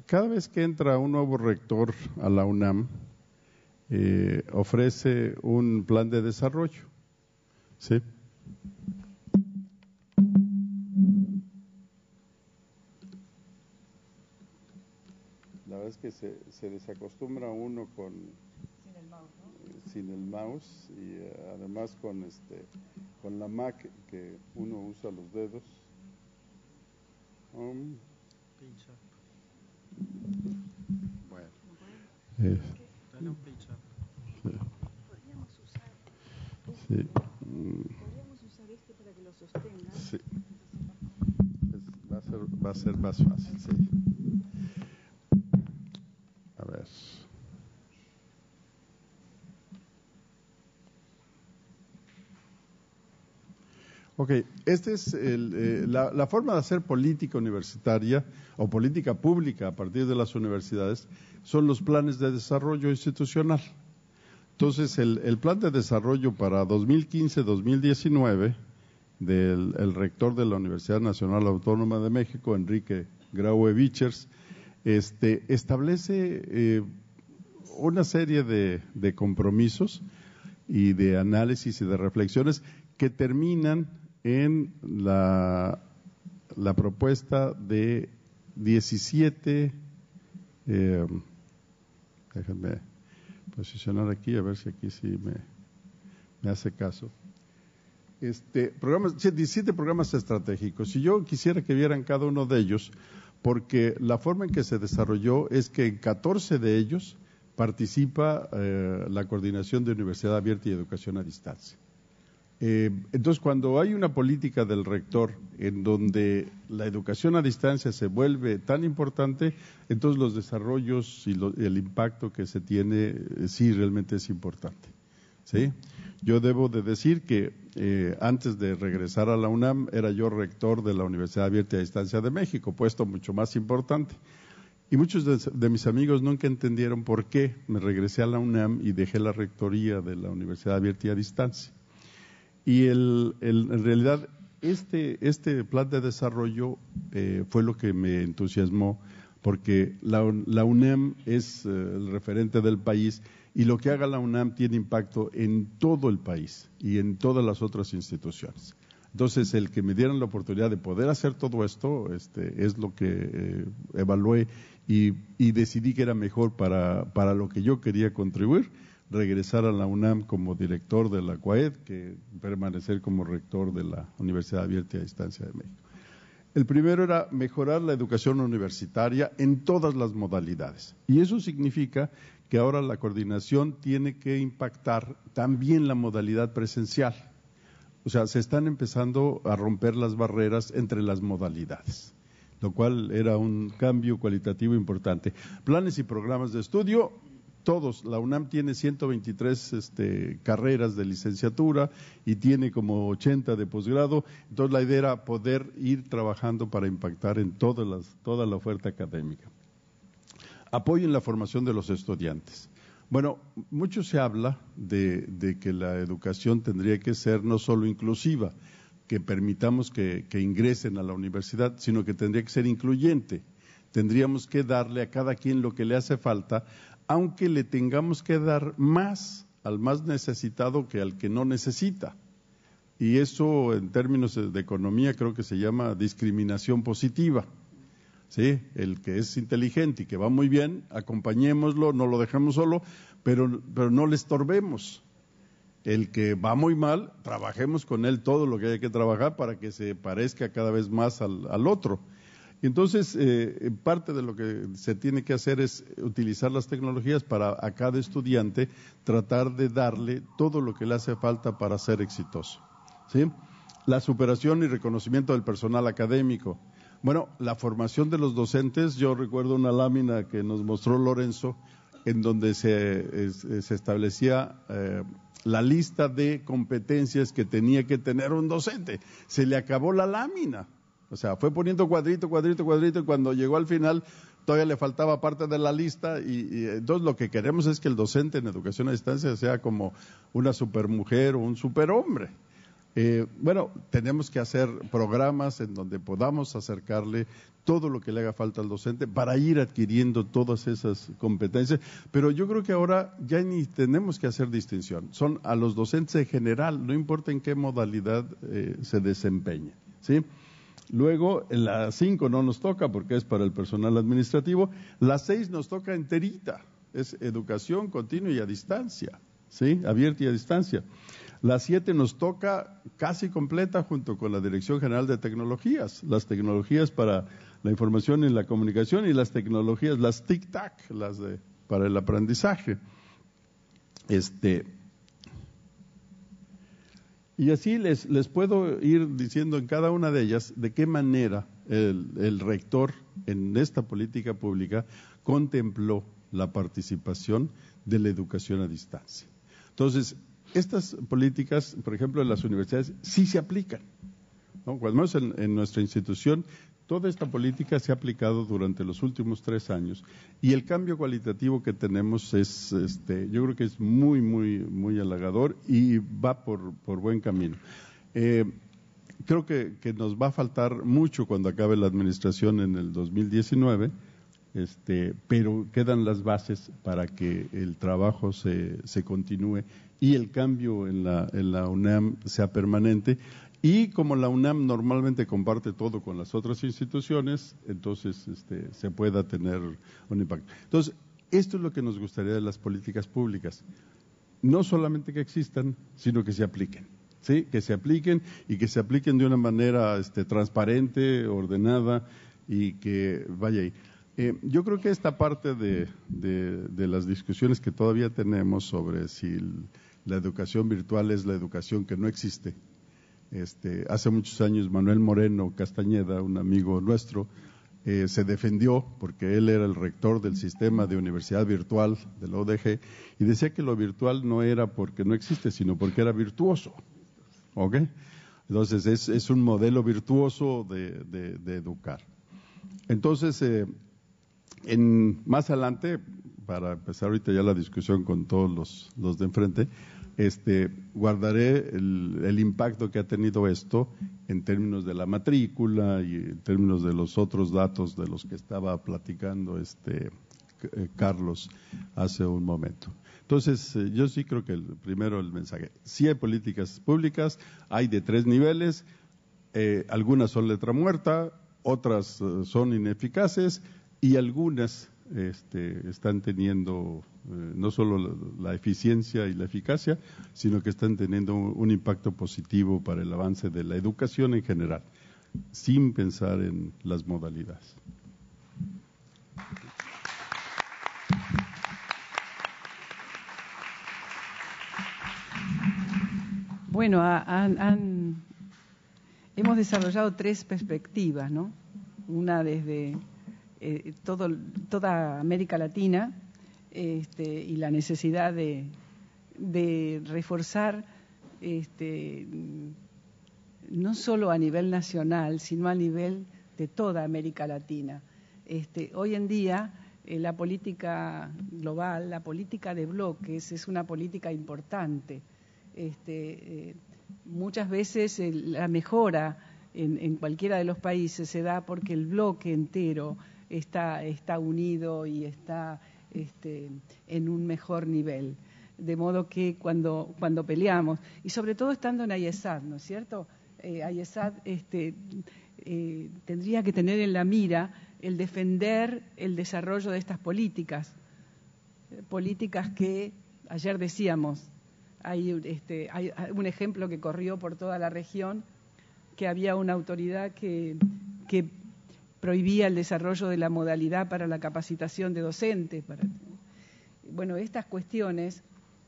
cada vez que entra un nuevo rector a la UNAM, ofrece un plan de desarrollo. ¿Sí? La verdad es que se desacostumbra uno con sin el mouse y además con la Mac que uno usa los dedos. Pincha. Bueno. Dale un pincha. Podríamos usar Sí. podríamos usar para que lo sostenga. Sí. Va a ser más fácil, sí. A ver. Ok, esta es la forma de hacer política universitaria o política pública a partir de las universidades, son los planes de desarrollo institucional. Entonces, el plan de desarrollo para 2015-2019 del rector de la Universidad Nacional Autónoma de México, Enrique Graue Vichers, establece una serie de compromisos y de análisis y de reflexiones que terminan en la propuesta de 17, déjenme posicionar aquí, a ver si aquí sí me hace caso. 17 programas estratégicos. Y yo quisiera que vieran cada uno de ellos, porque la forma en que se desarrolló es que en 14 de ellos participa la Coordinación de Universidad Abierta y Educación a Distancia. Entonces, cuando hay una política del rector en donde la educación a distancia se vuelve tan importante, entonces los desarrollos y el impacto que se tiene sí realmente es importante. ¿Sí? Yo debo de decir que antes de regresar a la UNAM era yo rector de la Universidad Abierta y a Distancia de México, puesto mucho más importante. Y muchos de mis amigos nunca entendieron por qué me regresé a la UNAM y dejé la rectoría de la Universidad Abierta y a Distancia. Y en realidad este plan de desarrollo fue lo que me entusiasmó, porque la UNAM es el referente del país y lo que haga la UNAM tiene impacto en todo el país y en todas las otras instituciones. Entonces, el que me dieran la oportunidad de poder hacer todo esto es lo que evalué y decidí que era mejor para lo que yo quería contribuir, regresar a la UNAM como director de la CUAED que permanecer como rector de la Universidad Abierta y a Distancia de México. El primero era mejorar la educación universitaria en todas las modalidades. Y eso significa que ahora la coordinación tiene que impactar también la modalidad presencial. O sea, se están empezando a romper las barreras entre las modalidades, lo cual era un cambio cualitativo importante. Planes y programas de estudio. Todos, la UNAM tiene 123 carreras de licenciatura y tiene como 80 de posgrado, entonces la idea era poder ir trabajando para impactar en toda la oferta académica. Apoyo en la formación de los estudiantes. Bueno, mucho se habla de que la educación tendría que ser no solo inclusiva, que permitamos que ingresen a la universidad, sino que tendría que ser incluyente. Tendríamos que darle a cada quien lo que le hace falta, aunque le tengamos que dar más al más necesitado que al que no necesita. Y eso, en términos de economía, creo que se llama discriminación positiva. ¿Sí? El que es inteligente y que va muy bien, acompañémoslo, no lo dejamos solo, pero no le estorbemos. El que va muy mal, trabajemos con él todo lo que haya que trabajar para que se parezca cada vez más al otro. Entonces, parte de lo que se tiene que hacer es utilizar las tecnologías para a cada estudiante tratar de darle todo lo que le hace falta para ser exitoso. ¿Sí? La superación y reconocimiento del personal académico. Bueno, la formación de los docentes, yo recuerdo una lámina que nos mostró Lorenzo, en donde se establecía la lista de competencias que tenía que tener un docente. Se le acabó la lámina. O sea, fue poniendo cuadrito, y cuando llegó al final todavía le faltaba parte de la lista y entonces lo que queremos es que el docente en educación a distancia sea como una supermujer o un superhombre. Bueno, tenemos que hacer programas en donde podamos acercarle todo lo que le haga falta al docente para ir adquiriendo todas esas competencias, pero yo creo que ahora ya ni tenemos que hacer distinción, son a los docentes en general, no importa en qué modalidad se desempeñen, ¿sí? Luego, la 5 no nos toca porque es para el personal administrativo, la 6 nos toca enterita, es educación continua y a distancia, ¿sí? Abierta y a distancia. La 7 nos toca casi completa junto con la Dirección General de Tecnologías, las tecnologías para la información y la comunicación y las tecnologías, las TIC-TAC, para el aprendizaje. Y así les puedo ir diciendo en cada una de ellas de qué manera el rector en esta política pública contempló la participación de la educación a distancia. Entonces, estas políticas, por ejemplo, en las universidades, sí se aplican, ¿no? Al menos en nuestra institución, toda esta política se ha aplicado durante los últimos 3 años y el cambio cualitativo que tenemos es, yo creo que es muy, muy, muy halagador y va por buen camino. Creo que nos va a faltar mucho cuando acabe la administración en el 2019, pero quedan las bases para que el trabajo se continúe y el cambio en la UNAM sea permanente. Y como la UNAM normalmente comparte todo con las otras instituciones, entonces se pueda tener un impacto. Entonces, esto es lo que nos gustaría de las políticas públicas. No solamente que existan, sino que se apliquen. ¿Sí? Que se apliquen y que se apliquen de una manera transparente, ordenada y que vaya ahí. Yo creo que esta parte de las discusiones que todavía tenemos sobre si la educación virtual es la educación que no existe. Hace muchos años Manuel Moreno Castañeda, un amigo nuestro, se defendió porque él era el rector del sistema de universidad virtual de la UDG y decía que lo virtual no era porque no existe, sino porque era virtuoso. ¿Ok? Entonces es un modelo virtuoso de educar. Entonces, más adelante, para empezar ahorita ya la discusión con todos los de enfrente, guardaré el impacto que ha tenido esto en términos de la matrícula y en términos de los otros datos de los que estaba platicando Carlos hace un momento. Entonces, yo sí creo que primero el mensaje. Sí hay políticas públicas, hay de 3 niveles, algunas son letra muerta, otras son ineficaces y algunas están teniendo no solo la eficiencia y la eficacia, sino que están teniendo un impacto positivo para el avance de la educación en general, sin pensar en las modalidades. Bueno, hemos desarrollado 3 perspectivas, ¿no? Una desde toda América Latina y la necesidad de reforzar no solo a nivel nacional, sino a nivel de toda América Latina. Hoy en día la política global, la política de bloques es una política importante. muchas veces la mejora en cualquiera de los países se da porque el bloque entero está unido y está en un mejor nivel. De modo que cuando peleamos, y sobre todo estando en IESAD, ¿no es cierto? IESAD tendría que tener en la mira el defender el desarrollo de estas políticas que ayer decíamos, hay un ejemplo que corrió por toda la región, que había una autoridad que prohibía el desarrollo de la modalidad para la capacitación de docentes. Bueno, estas cuestiones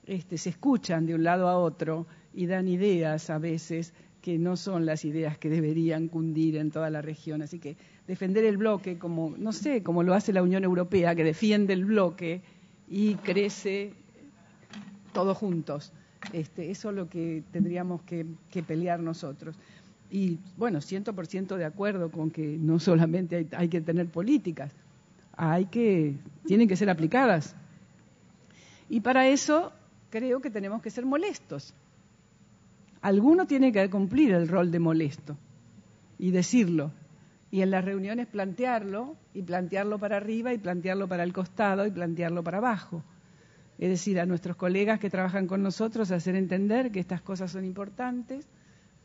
se escuchan de un lado a otro y dan ideas a veces que no son las ideas que deberían cundir en toda la región. Así que defender el bloque, como lo hace la Unión Europea, que defiende el bloque y crece todos juntos. Eso es lo que tendríamos que pelear nosotros. Y bueno, 100% de acuerdo con que no solamente hay que tener políticas, tienen que ser aplicadas. Y para eso creo que tenemos que ser molestos. Alguno tiene que cumplir el rol de molesto y decirlo. Y en las reuniones plantearlo, y plantearlo para arriba, y plantearlo para el costado, y plantearlo para abajo. Es decir, a nuestros colegas que trabajan con nosotros, hacer entender que estas cosas son importantes,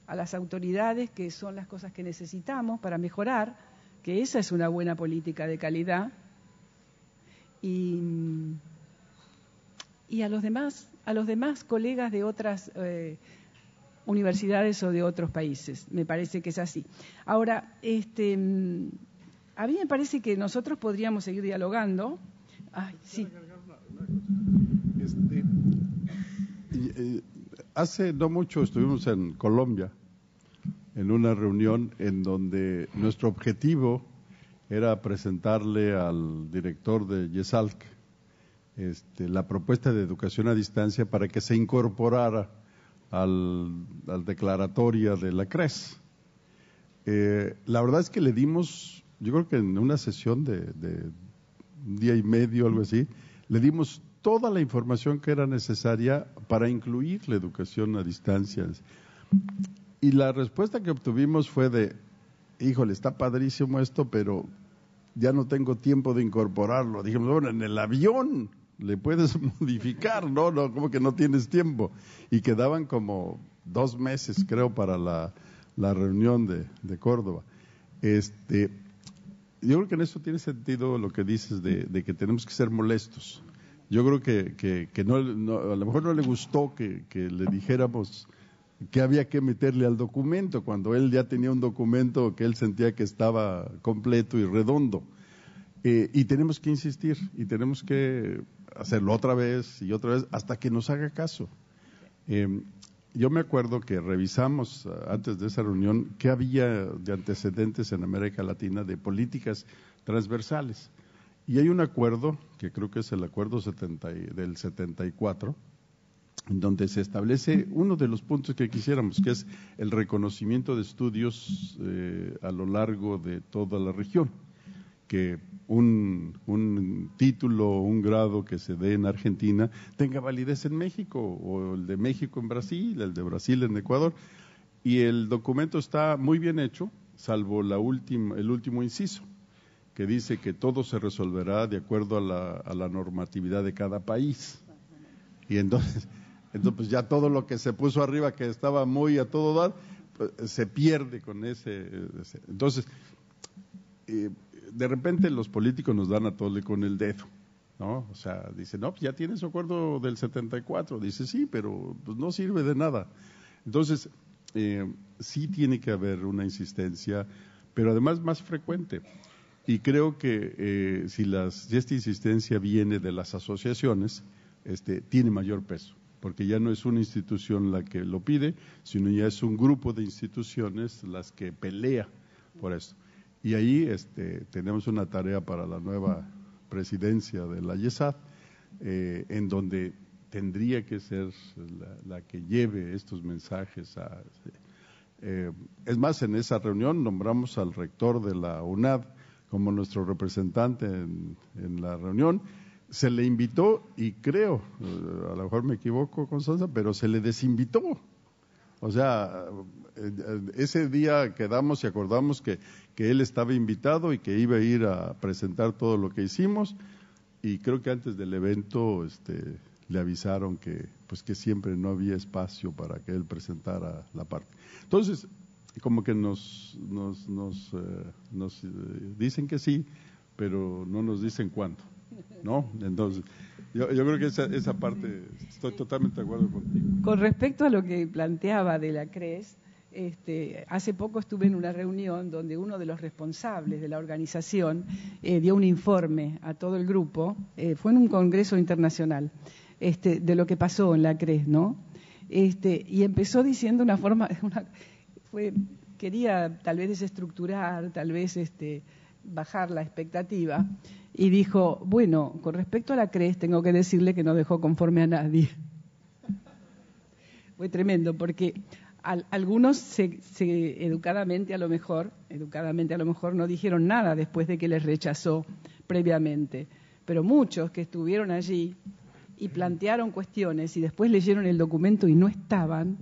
a las autoridades que son las cosas que necesitamos para mejorar, que esa es una buena política de calidad, y a los demás colegas de otras universidades o de otros países. Me parece que es así. Ahora, a mí me parece que nosotros podríamos seguir dialogando. Ay, sí. Hace no mucho estuvimos en Colombia en una reunión en donde nuestro objetivo era presentarle al director de YESALC la propuesta de educación a distancia para que se incorporara al declaratoria de la CRES. La verdad es que le dimos, yo creo que en una sesión de un día y medio, algo así, le dimos toda la información que era necesaria para incluir la educación a distancia. Y la respuesta que obtuvimos fue de, híjole, está padrísimo esto, pero ya no tengo tiempo de incorporarlo. Dijimos, bueno, en el avión le puedes modificar, no, como que no tienes tiempo. Y quedaban como 2 meses, creo, para la reunión de Córdoba. Yo creo que en eso tiene sentido lo que dices de que tenemos que ser molestos. Yo creo que no, a lo mejor no le gustó que le dijéramos que había que meterle al documento, cuando él ya tenía un documento que él sentía que estaba completo y redondo. Y tenemos que insistir, y tenemos que hacerlo otra vez y otra vez, hasta que nos haga caso. Yo me acuerdo que revisamos antes de esa reunión qué había de antecedentes en América Latina de políticas transversales. Y hay un acuerdo, que creo que es el acuerdo del 74, en donde se establece uno de los puntos que quisiéramos, que es el reconocimiento de estudios a lo largo de toda la región. Que un título, un grado que se dé en Argentina tenga validez en México, o el de México en Brasil, el de Brasil en Ecuador. Y el documento está muy bien hecho, salvo el último inciso, que dice que todo se resolverá de acuerdo a la normatividad de cada país. Y entonces pues ya todo lo que se puso arriba, que estaba muy a todo dar, pues, se pierde con ese. Entonces, de repente los políticos nos dan a tole con el dedo, ¿no? O sea, dicen, no, pues ya tienes acuerdo del 74. Dice, sí, pero pues no sirve de nada. Entonces, sí tiene que haber una insistencia, pero además más frecuente. Y creo que si esta insistencia viene de las asociaciones, tiene mayor peso, porque ya no es una institución la que lo pide, sino ya es un grupo de instituciones las que pelea por esto. Y ahí tenemos una tarea para la nueva presidencia de la YESAD, en donde tendría que ser la que lleve estos mensajes. Es más, en esa reunión nombramos al rector de la UNAD como nuestro representante en la reunión. Se le invitó, y creo, a lo mejor me equivoco, Constanza, pero se le desinvitó. O sea, ese día quedamos y acordamos que él estaba invitado y que iba a ir a presentar todo lo que hicimos, y creo que antes del evento le avisaron que siempre no había espacio para que él presentara la parte. Entonces, como que nos dicen que sí, pero no nos dicen cuándo, ¿no? Entonces, yo creo que esa parte, estoy totalmente de acuerdo contigo. Con respecto a lo que planteaba de la CRES, hace poco estuve en una reunión donde uno de los responsables de la organización dio un informe a todo el grupo, fue en un congreso internacional, de lo que pasó en la CRES, ¿no? Y empezó diciendo una forma, quería tal vez desestructurar, tal vez bajar la expectativa, y dijo, bueno, con respecto a la CRES tengo que decirle que no dejó conforme a nadie. Fue tremendo, porque algunos educadamente a lo mejor no dijeron nada después de que les rechazó previamente, pero muchos que estuvieron allí y plantearon cuestiones y después leyeron el documento y no estaban,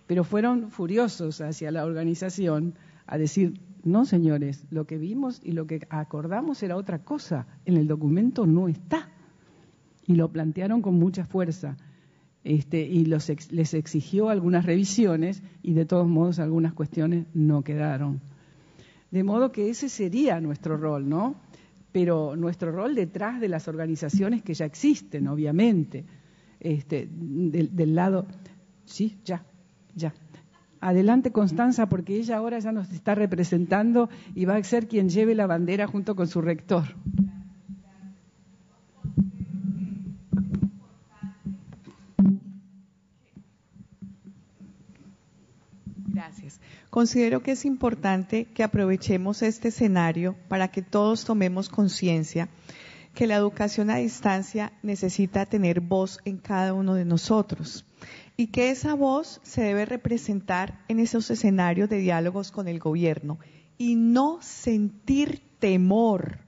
pero fueron furiosos hacia la organización a decir, no señores, lo que vimos y lo que acordamos era otra cosa, en el documento no está. Y lo plantearon con mucha fuerza. Y les exigió algunas revisiones y de todos modos algunas cuestiones no quedaron. De modo que ese sería nuestro rol, ¿no? Pero nuestro rol detrás de las organizaciones que ya existen, obviamente, del lado... Sí, ya. Adelante, Constanza, porque ella ahora ya nos está representando y va a ser quien lleve la bandera junto con su rector. Gracias. Considero que es importante que aprovechemos este escenario para que todos tomemos conciencia que la educación a distancia necesita tener voz en cada uno de nosotros y que esa voz se debe representar en esos escenarios de diálogos con el gobierno y no sentir temor.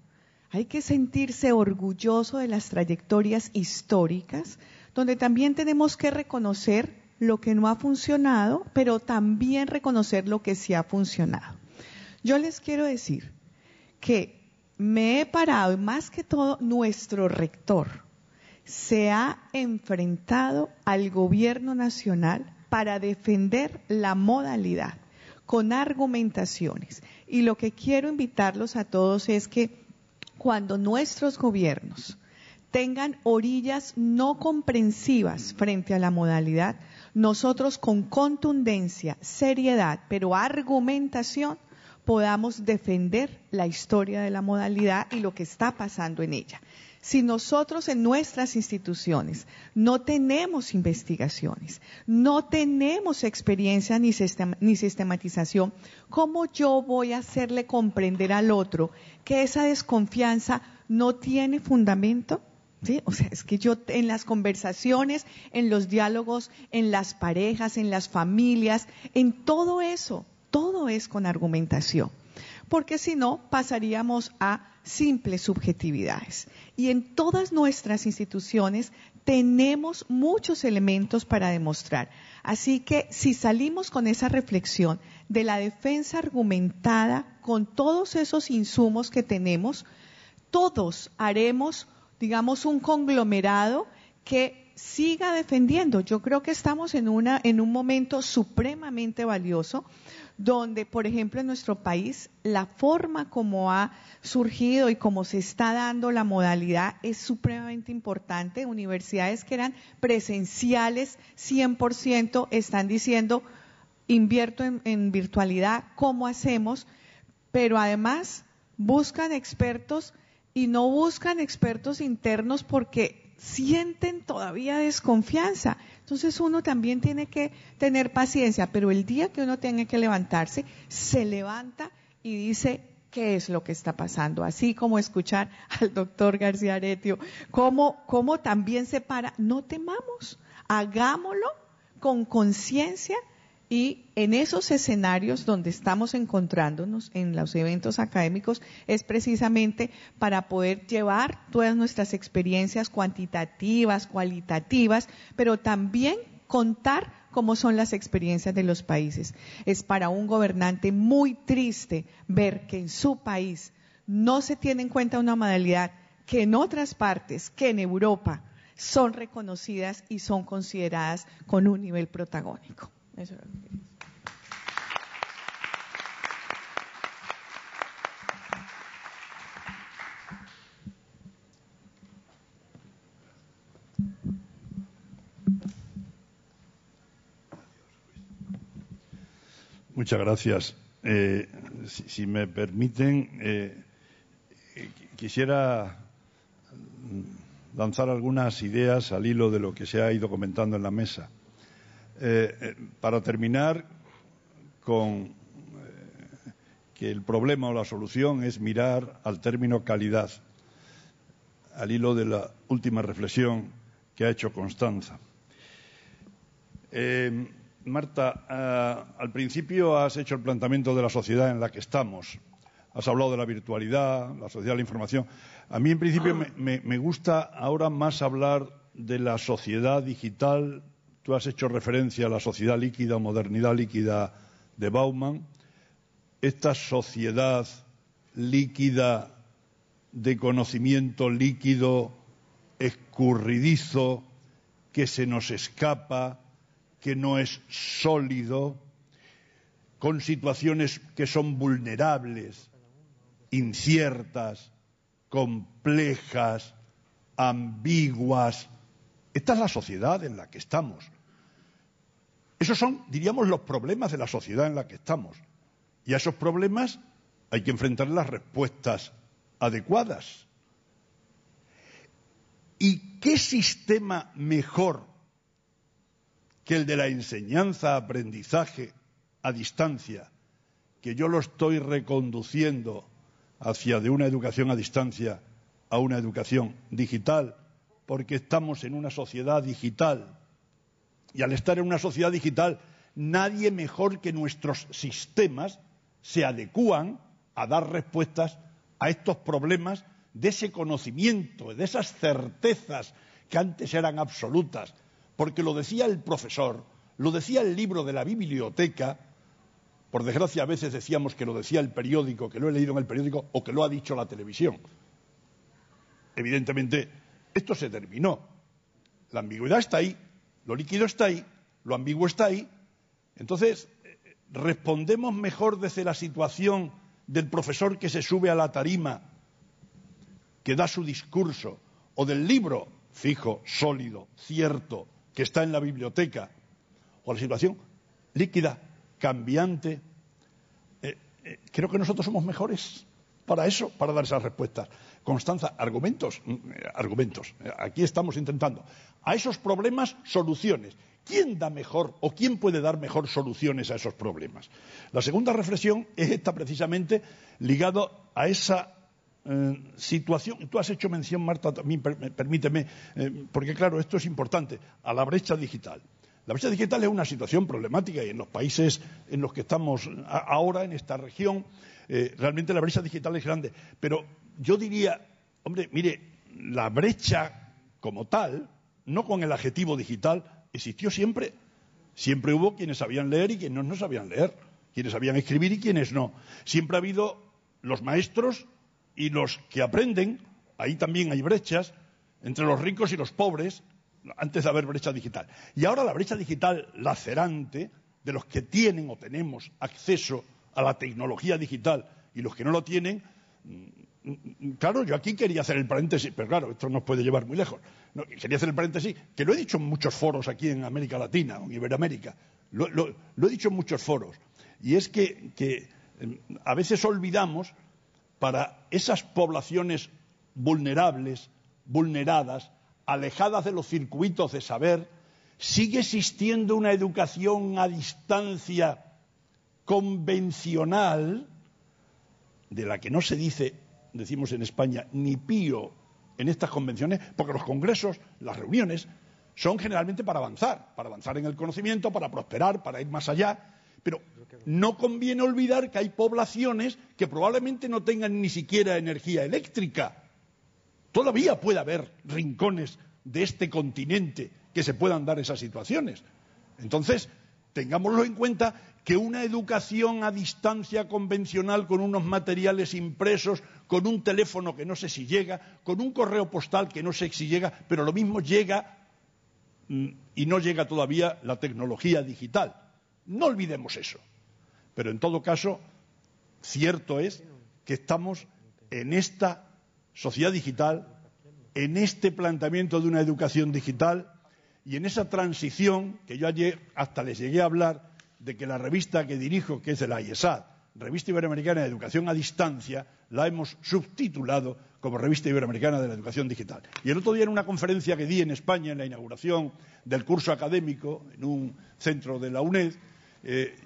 Hay que sentirse orgulloso de las trayectorias históricas, donde también tenemos que reconocer lo que no ha funcionado, pero también reconocer lo que sí ha funcionado. Yo les quiero decir que me he parado, y más que todo nuestro rector se ha enfrentado al gobierno nacional para defender la modalidad con argumentaciones. Y lo que quiero invitarlos a todos es que cuando nuestros gobiernos tengan orillas no comprensivas frente a la modalidad, nosotros con contundencia, seriedad, pero argumentación, podamos defender la historia de la modalidad y lo que está pasando en ella. Si nosotros en nuestras instituciones no tenemos investigaciones, no tenemos experiencia ni sistematización, ¿cómo yo voy a hacerle comprender al otro que esa desconfianza no tiene fundamento? ¿Sí? O sea, es que yo en las conversaciones, en los diálogos, en las parejas, en las familias, en todo eso, todo es con argumentación. Porque si no, pasaríamos a simples subjetividades. Y en todas nuestras instituciones tenemos muchos elementos para demostrar. Así que si salimos con esa reflexión de la defensa argumentada con todos esos insumos que tenemos, todos haremos, digamos, un conglomerado que siga defendiendo. Yo creo que estamos en un momento supremamente valioso, donde, por ejemplo, en nuestro país, la forma como ha surgido y como se está dando la modalidad es supremamente importante. Universidades que eran presenciales 100% están diciendo, invierto en virtualidad, ¿cómo hacemos? Pero además buscan expertos y no buscan expertos internos porque sienten todavía desconfianza. Entonces uno también tiene que tener paciencia, pero el día que uno tenga que levantarse, se levanta y dice qué es lo que está pasando. Así como escuchar al doctor García Aretio, cómo también se para. No temamos, hagámoslo con conciencia. Y en esos escenarios donde estamos encontrándonos en los eventos académicos es precisamente para poder llevar todas nuestras experiencias cuantitativas, cualitativas, pero también contar cómo son las experiencias de los países. Es para un gobernante muy triste ver que en su país no se tiene en cuenta una modalidad que en otras partes, que en Europa, son reconocidas y son consideradas con un nivel protagónico. Eso es lo que quería. Muchas gracias. Si me permiten, quisiera lanzar algunas ideas al hilo de lo que se ha ido comentando en la mesa. Para terminar con que el problema o la solución es mirar al término calidad, al hilo de la última reflexión que ha hecho Constanza. Marta, al principio has hecho el planteamiento de la sociedad en la que estamos. Has hablado de la virtualidad, la sociedad de la información. A mí, en principio, me gusta ahora más hablar de la sociedad digital. Tú has hecho referencia a la sociedad líquida o modernidad líquida de Bauman. Esta sociedad líquida de conocimiento líquido, escurridizo, que se nos escapa, que no es sólido, con situaciones que son vulnerables, inciertas, complejas, ambiguas. Esta es la sociedad en la que estamos. Esos son, diríamos, los problemas de la sociedad en la que estamos. Y a esos problemas hay que enfrentar las respuestas adecuadas. ¿Y qué sistema mejor que el de la enseñanza-aprendizaje a distancia, que yo lo estoy reconduciendo hacia de una educación a distancia a una educación digital, porque estamos en una sociedad digital? Y al estar en una sociedad digital, nadie mejor que nuestros sistemas se adecúan a dar respuestas a estos problemas de ese conocimiento, de esas certezas que antes eran absolutas. Porque lo decía el profesor, lo decía el libro de la biblioteca, por desgracia a veces decíamos que lo decía el periódico, que lo he leído en el periódico o que lo ha dicho la televisión. Evidentemente, esto se terminó. La ambigüedad está ahí, lo líquido está ahí, lo ambiguo está ahí. Entonces, respondemos mejor desde la situación del profesor que se sube a la tarima, que da su discurso, o del libro fijo, sólido, cierto, que está en la biblioteca, o la situación líquida, cambiante. Creo que nosotros somos mejores para eso, para dar esas respuestas. Constanza, argumentos. Aquí estamos intentando. A esos problemas, soluciones. ¿Quién da mejor o quién puede dar mejor soluciones a esos problemas? La segunda reflexión es esta, precisamente, ligado a esa situación. Tú has hecho mención, Marta, también, permíteme, porque claro, esto es importante, a la brecha digital. La brecha digital es una situación problemática y en los países en los que estamos ahora, en esta región, realmente la brecha digital es grande. Pero yo diría, hombre, mire, la brecha como tal, no con el adjetivo digital, existió siempre. Siempre hubo quienes sabían leer y quienes no sabían leer, quienes sabían escribir y quienes no. Siempre ha habido los maestros y los que aprenden. Ahí también hay brechas entre los ricos y los pobres, antes de haber brecha digital. Y ahora la brecha digital lacerante de los que tienen o tenemos acceso a la tecnología digital y los que no lo tienen. Claro, yo aquí quería hacer el paréntesis, pero claro, esto nos puede llevar muy lejos. No, quería hacer el paréntesis, que lo he dicho en muchos foros aquí en América Latina, o en Iberoamérica. Lo he dicho en muchos foros. Y es que a veces olvidamos, para esas poblaciones vulnerables, vulneradas, alejadas de los circuitos de saber, sigue existiendo una educación a distancia convencional, de la que no se dice, decimos en España, ni pío en estas convenciones, porque los congresos, las reuniones, son generalmente para avanzar en el conocimiento, para prosperar, para ir más allá. Pero no conviene olvidar que hay poblaciones que probablemente no tengan ni siquiera energía eléctrica. Todavía puede haber rincones de este continente que se puedan dar esas situaciones. Entonces, tengámoslo en cuenta que una educación a distancia convencional con unos materiales impresos, con un teléfono que no sé si llega, con un correo postal que no sé si llega, pero lo mismo llega y no llega todavía la tecnología digital. No olvidemos eso. Pero en todo caso, cierto es que estamos en esta sociedad digital, en este planteamiento de una educación digital y en esa transición que yo ayer hasta les llegué a hablar de que la revista que dirijo, que es de la IESAD, Revista Iberoamericana de Educación a Distancia, la hemos subtitulado como Revista Iberoamericana de la Educación Digital. Y el otro día en una conferencia que di en España, en la inauguración del curso académico, en un centro de la UNED,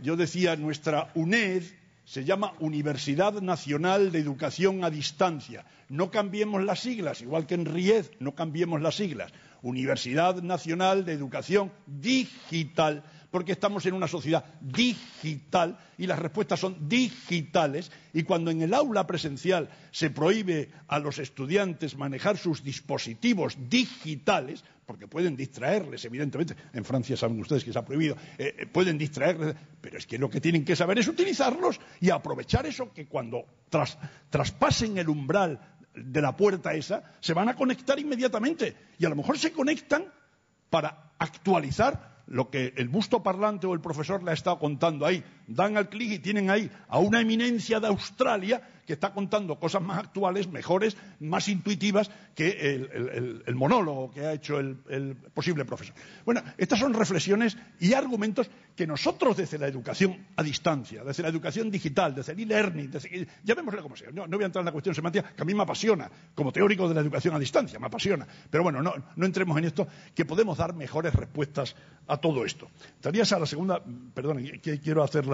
yo decía, nuestra UNED se llama Universidad Nacional de Educación a Distancia. No cambiemos las siglas, igual que en RIED, no cambiemos las siglas. Universidad Nacional de Educación Digital, porque estamos en una sociedad digital y las respuestas son digitales, y cuando en el aula presencial se prohíbe a los estudiantes manejar sus dispositivos digitales, porque pueden distraerles, evidentemente, en Francia saben ustedes que se ha prohibido, pueden distraerles, pero es que lo que tienen que saber es utilizarlos y aprovechar eso, que cuando traspasen el umbral de la puerta esa, se van a conectar inmediatamente, y a lo mejor se conectan para actualizar lo que el busto parlante o el profesor le ha estado contando ahí. Dan al clic y tienen ahí a una eminencia de Australia que está contando cosas más actuales, mejores, más intuitivas que el monólogo que ha hecho el posible profesor. Bueno, estas son reflexiones y argumentos que nosotros desde la educación a distancia, desde la educación digital, desde el e-learning, llamémosle como sea, no voy a entrar en la cuestión semántica, que a mí me apasiona, como teórico de la educación a distancia, me apasiona. Pero bueno, no entremos en esto, que podemos dar mejores respuestas a todo esto. Estarías a la segunda, perdón, que quiero hacer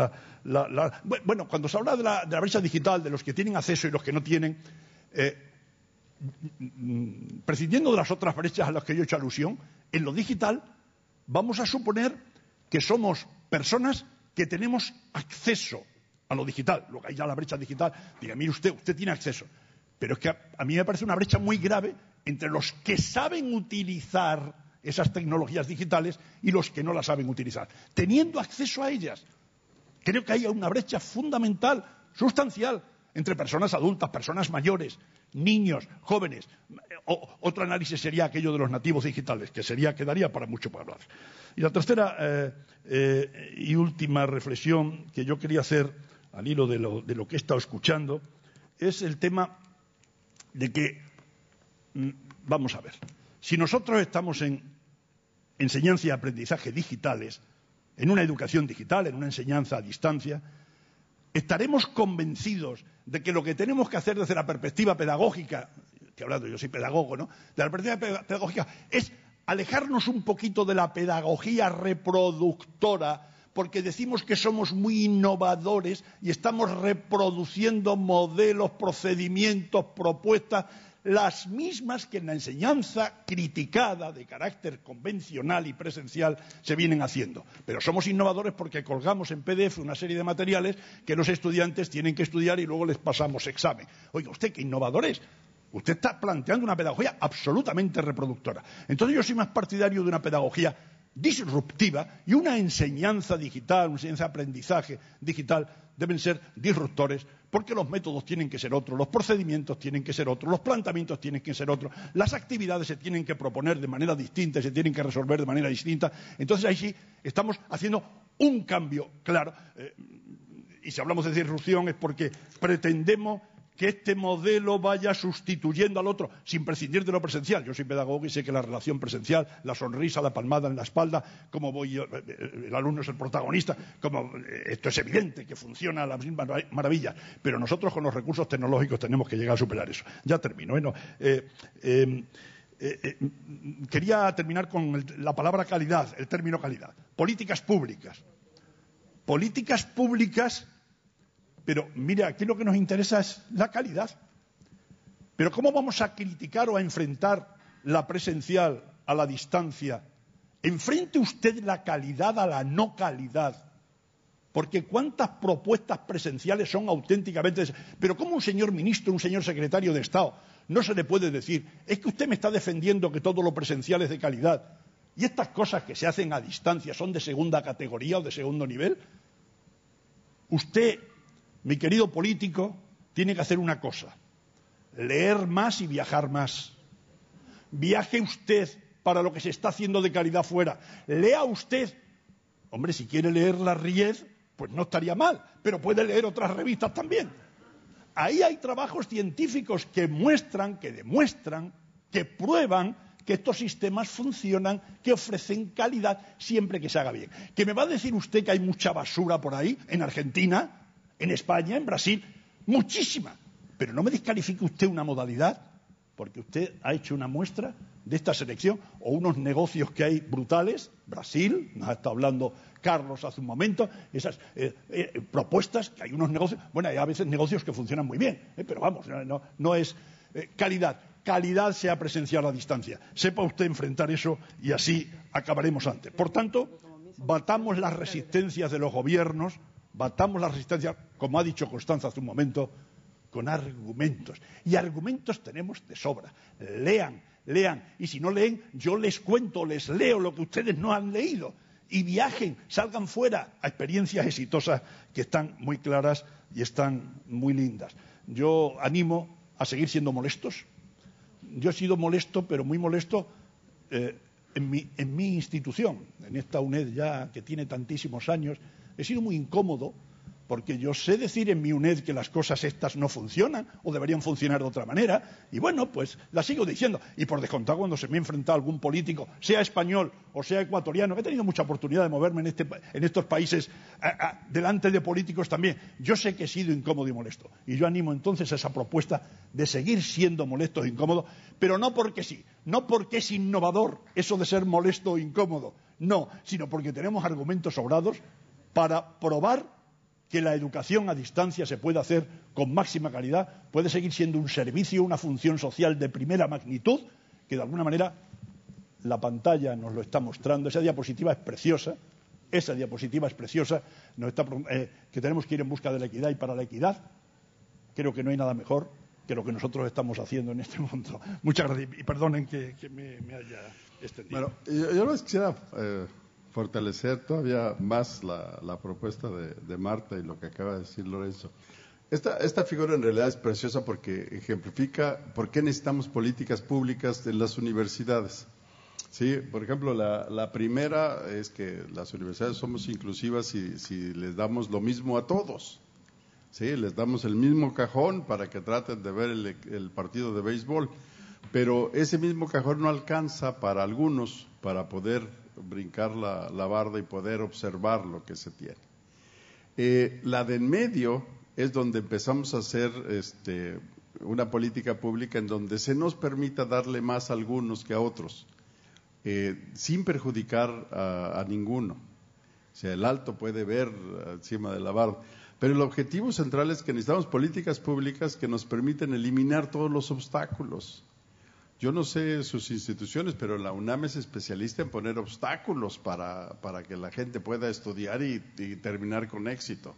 bueno, cuando se habla de la brecha digital, de los que tienen acceso y los que no tienen, prescindiendo de las otras brechas a las que yo he hecho alusión, en lo digital vamos a suponer que somos personas que tenemos acceso a lo digital. Luego hay ya la brecha digital, diga, mire usted tiene acceso. Pero es que a mí me parece una brecha muy grave entre los que saben utilizar esas tecnologías digitales y los que no las saben utilizar. Teniendo acceso a ellas, creo que hay una brecha fundamental, sustancial, entre personas adultas, personas mayores, niños, jóvenes. Otro análisis sería aquello de los nativos digitales, que quedaría para mucho para hablar. Y la tercera y última reflexión que yo quería hacer, al hilo de lo que he estado escuchando, es el tema de que, vamos a ver, si nosotros estamos en enseñanza y aprendizaje digitales, en una educación digital, en una enseñanza a distancia, estaremos convencidos de que lo que tenemos que hacer desde la perspectiva pedagógica, estoy hablando, yo soy pedagogo, ¿no?, de la perspectiva pedagógica, es alejarnos un poquito de la pedagogía reproductora, porque decimos que somos muy innovadores y estamos reproduciendo modelos, procedimientos, propuestas, las mismas que en la enseñanza criticada de carácter convencional y presencial se vienen haciendo. Pero somos innovadores porque colgamos en PDF una serie de materiales que los estudiantes tienen que estudiar y luego les pasamos examen. Oiga, ¿usted qué innovador es? Usted está planteando una pedagogía absolutamente reproductora. Entonces yo soy más partidario de una pedagogía disruptiva, y una enseñanza digital, una enseñanza de aprendizaje digital deben ser disruptores, porque los métodos tienen que ser otros, los procedimientos tienen que ser otros, los planteamientos tienen que ser otros, las actividades se tienen que proponer de manera distinta y se tienen que resolver de manera distinta. Entonces ahí sí estamos haciendo un cambio claro, y si hablamos de disrupción es porque pretendemos que este modelo vaya sustituyendo al otro, sin prescindir de lo presencial. Yo soy pedagogo y sé que la relación presencial, la sonrisa, la palmada en la espalda, como voy yo, el alumno es el protagonista, esto es evidente que funciona a las mismas maravillas, pero nosotros con los recursos tecnológicos tenemos que llegar a superar eso. Ya termino. Quería terminar con la palabra calidad, el término calidad. Políticas públicas. Políticas públicas. Pero, mire, aquí lo que nos interesa es la calidad. Pero ¿cómo vamos a criticar o a enfrentar la presencial a la distancia? Enfrente usted la calidad a la no calidad. Porque cuántas propuestas presenciales son auténticamente... Pero ¿cómo un señor ministro, un señor secretario de Estado, no se le puede decir, es que usted me está defendiendo que todo lo presencial es de calidad? y estas cosas que se hacen a distancia son de segunda categoría o de segundo nivel, usted, mi querido político, tiene que hacer una cosa: leer más y viajar más. Viaje usted para lo que se está haciendo de calidad fuera. Lea usted. Hombre, si quiere leer la Riez, pues no estaría mal, pero puede leer otras revistas también. Ahí hay trabajos científicos que muestran, que demuestran, que prueban que estos sistemas funcionan, que ofrecen calidad siempre que se haga bien. ¿Que me va a decir usted que hay mucha basura por ahí, en Argentina, en España, en Brasil? Muchísima. Pero no me descalifique usted una modalidad, porque usted ha hecho una muestra de esta selección o unos negocios que hay brutales. Brasil, nos ha estado hablando Carlos hace un momento, esas propuestas, que hay unos negocios, bueno, hay a veces negocios que funcionan muy bien, pero vamos, no es calidad. Calidad sea presencial a distancia. Sepa usted enfrentar eso y así acabaremos antes. Por tanto, batamos las resistencias de los gobiernos, batamos las resistencias, como ha dicho Constanza hace un momento, con argumentos. Y argumentos tenemos de sobra. Lean. Y si no leen, yo les cuento, les leo lo que ustedes no han leído. Y viajen, salgan fuera a experiencias exitosas que están muy claras y están muy lindas. Yo animo a seguir siendo molestos. Yo he sido molesto, pero muy molesto en mi institución, en esta UNED ya que tiene tantísimos años. He sido muy incómodo porque yo sé decir en mi UNED que las cosas estas no funcionan o deberían funcionar de otra manera, y bueno, pues las sigo diciendo. Y por descontado, cuando se me ha enfrentado algún político, sea español o sea ecuatoriano, he tenido mucha oportunidad de moverme en estos países delante de políticos también. Yo sé que he sido incómodo y molesto, y yo animo entonces a esa propuesta de seguir siendo molesto e incómodo, pero no porque sí, no porque es innovador eso de ser molesto o incómodo, no, sino porque tenemos argumentos sobrados para probar que la educación a distancia se puede hacer con máxima calidad, puede seguir siendo un servicio, una función social de primera magnitud, que de alguna manera la pantalla nos lo está mostrando. Esa diapositiva es preciosa, nos está, que tenemos que ir en busca de la equidad y para la equidad. Creo que no hay nada mejor que lo que nosotros estamos haciendo en este momento. Muchas gracias y perdonen que me haya extendido. Bueno, yo les quisiera fortalecer todavía más la propuesta de Marta y lo que acaba de decir Lorenzo. Esta figura en realidad es preciosa porque ejemplifica por qué necesitamos políticas públicas en las universidades. Sí, por ejemplo, la primera es que las universidades somos inclusivas si les damos lo mismo a todos. Sí, les damos el mismo cajón para que traten de ver el partido de béisbol, pero ese mismo cajón no alcanza para algunos para poder brincar la barda y poder observar lo que se tiene. La de en medio es donde empezamos a hacer una política pública en donde se nos permita darle más a algunos que a otros, sin perjudicar a ninguno. O sea, el alto puede ver encima de la barda. Pero el objetivo central es que necesitamos políticas públicas que nos permiten eliminar todos los obstáculos. Yo no sé sus instituciones, pero la UNAM es especialista en poner obstáculos para que la gente pueda estudiar y terminar con éxito.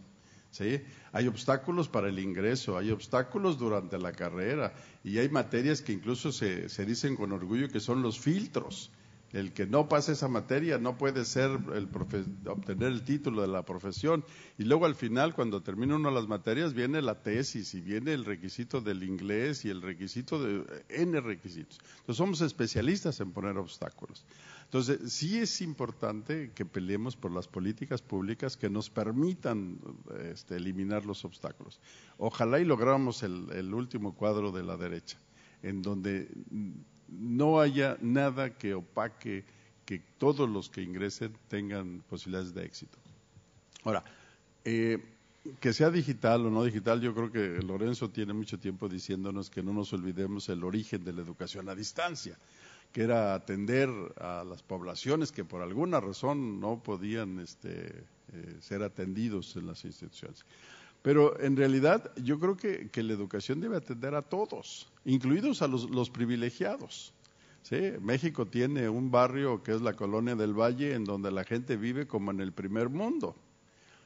¿Sí? Hay obstáculos para el ingreso, hay obstáculos durante la carrera y hay materias que incluso se dicen con orgullo que son los filtros. El que no pase esa materia no puede obtener el título de la profesión. Y luego al final, cuando termina una de las materias, viene la tesis y viene el requisito del inglés y el requisito de N requisitos. Entonces somos especialistas en poner obstáculos. Entonces sí es importante que peleemos por las políticas públicas que nos permitan eliminar los obstáculos. Ojalá y lográramos el último cuadro de la derecha, en donde no haya nada que opaque que todos los que ingresen tengan posibilidades de éxito. Ahora, que sea digital o no digital, yo creo que Lorenzo tiene mucho tiempo diciéndonos que no nos olvidemos el origen de la educación a distancia, que era atender a las poblaciones que por alguna razón no podían ser atendidos en las instituciones. Pero en realidad yo creo que la educación debe atender a todos, incluidos a los privilegiados. ¿Sí? México tiene un barrio que es la Colonia del Valle, en donde la gente vive como en el primer mundo.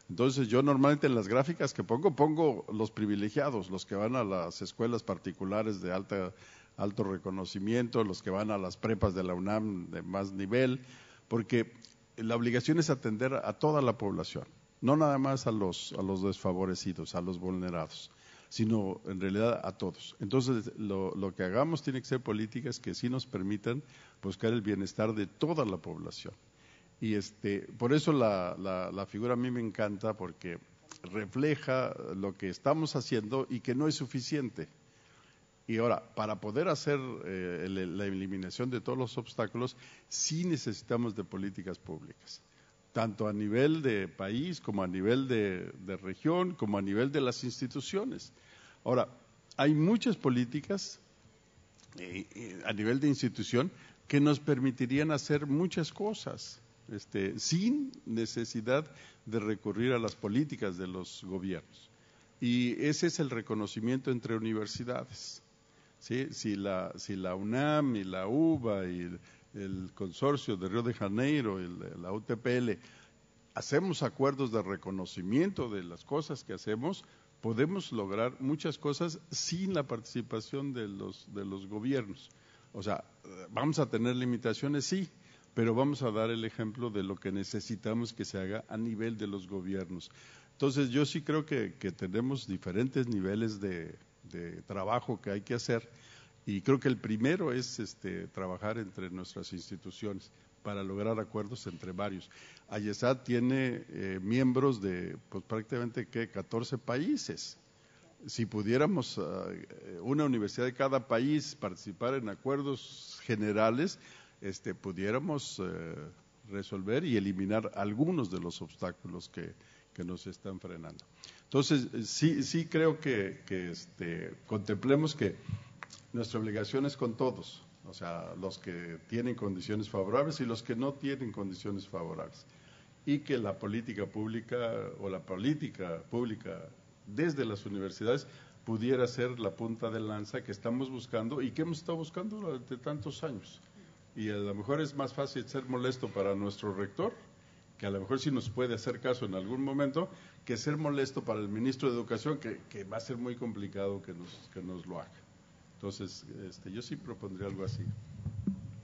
Entonces yo normalmente en las gráficas que pongo los privilegiados, los que van a las escuelas particulares de alta alto reconocimiento, los que van a las prepas de la UNAM de más nivel, porque la obligación es atender a toda la población, no nada más a los desfavorecidos, a los vulnerados, sino en realidad a todos. Entonces, lo que hagamos tiene que ser políticas que sí nos permitan buscar el bienestar de toda la población. Y por eso la figura a mí me encanta, porque refleja lo que estamos haciendo y que no es suficiente. Y ahora, para poder hacer la eliminación de todos los obstáculos, sí necesitamos de políticas públicas, tanto a nivel de país, como a nivel de región, como a nivel de las instituciones. Ahora, hay muchas políticas a nivel de institución que nos permitirían hacer muchas cosas, sin necesidad de recurrir a las políticas de los gobiernos. Y ese es el reconocimiento entre universidades. ¿Sí? Si la UNAM y la UBA y el consorcio de Río de Janeiro y la UTPL hacemos acuerdos de reconocimiento de las cosas que hacemos, podemos lograr muchas cosas sin la participación de los gobiernos. O sea, vamos a tener limitaciones, sí, pero vamos a dar el ejemplo de lo que necesitamos que se haga a nivel de los gobiernos. Entonces, yo sí creo que tenemos diferentes niveles de trabajo que hay que hacer, y creo que el primero es trabajar entre nuestras instituciones para lograr acuerdos entre varios. AYESAD tiene miembros de prácticamente 14 países. Si pudiéramos una universidad de cada país participar en acuerdos generales, pudiéramos resolver y eliminar algunos de los obstáculos que nos están frenando. Entonces, sí creo que contemplemos que nuestra obligación es con todos, o sea, los que tienen condiciones favorables y los que no tienen condiciones favorables, y que la política pública o la política pública desde las universidades pudiera ser la punta de lanza que estamos buscando y que hemos estado buscando durante tantos años. Y a lo mejor es más fácil ser molesto para nuestro rector, que a lo mejor sí nos puede hacer caso en algún momento, que ser molesto para el ministro de Educación, que va a ser muy complicado que nos lo haga. Entonces, yo sí propondría algo así.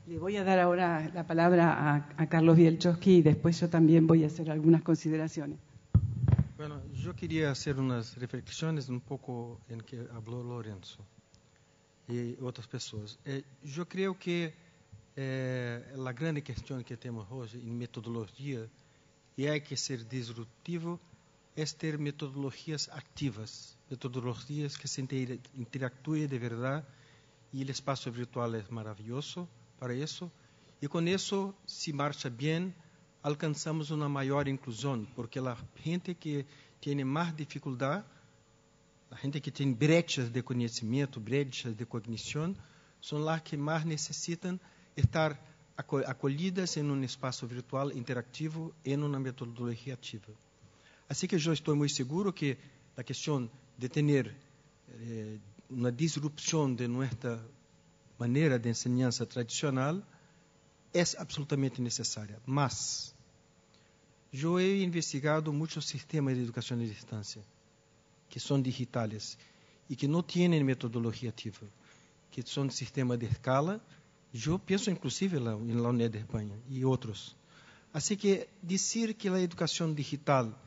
Le voy a dar ahora la palabra a Carlos Bielchowski y después yo también voy a hacer algunas consideraciones. Bueno, yo quería hacer unas reflexiones un poco en que habló Lorenzo y otras personas. Yo creo que la grande questão que temos hoje em metodologia, e hay que ser disruptivo, es ter metodologias activas, metodologias que se interactúen de verdad, y el espacio virtual es maravilloso para eso, y con eso, si marcha bien, alcanzamos una mayor inclusión, porque la gente que tiene más dificultad, la gente que tiene brechas de conocimiento, brechas de cognición, son las que más necesitan estar acolhidas em um espaço virtual interativo e em uma metodologia ativa. Assim que eu estou muito seguro que a questão de ter uma disrupção de nossa maneira de enseñança tradicional é absolutamente necessária. Mas eu he investigado muitos sistemas de educação à distância que são digitais e que não têm metodologia ativa, que são sistemas de escala. Eu penso inclusive na UNED de Espanha e outros. Assim que dizer que a educação digital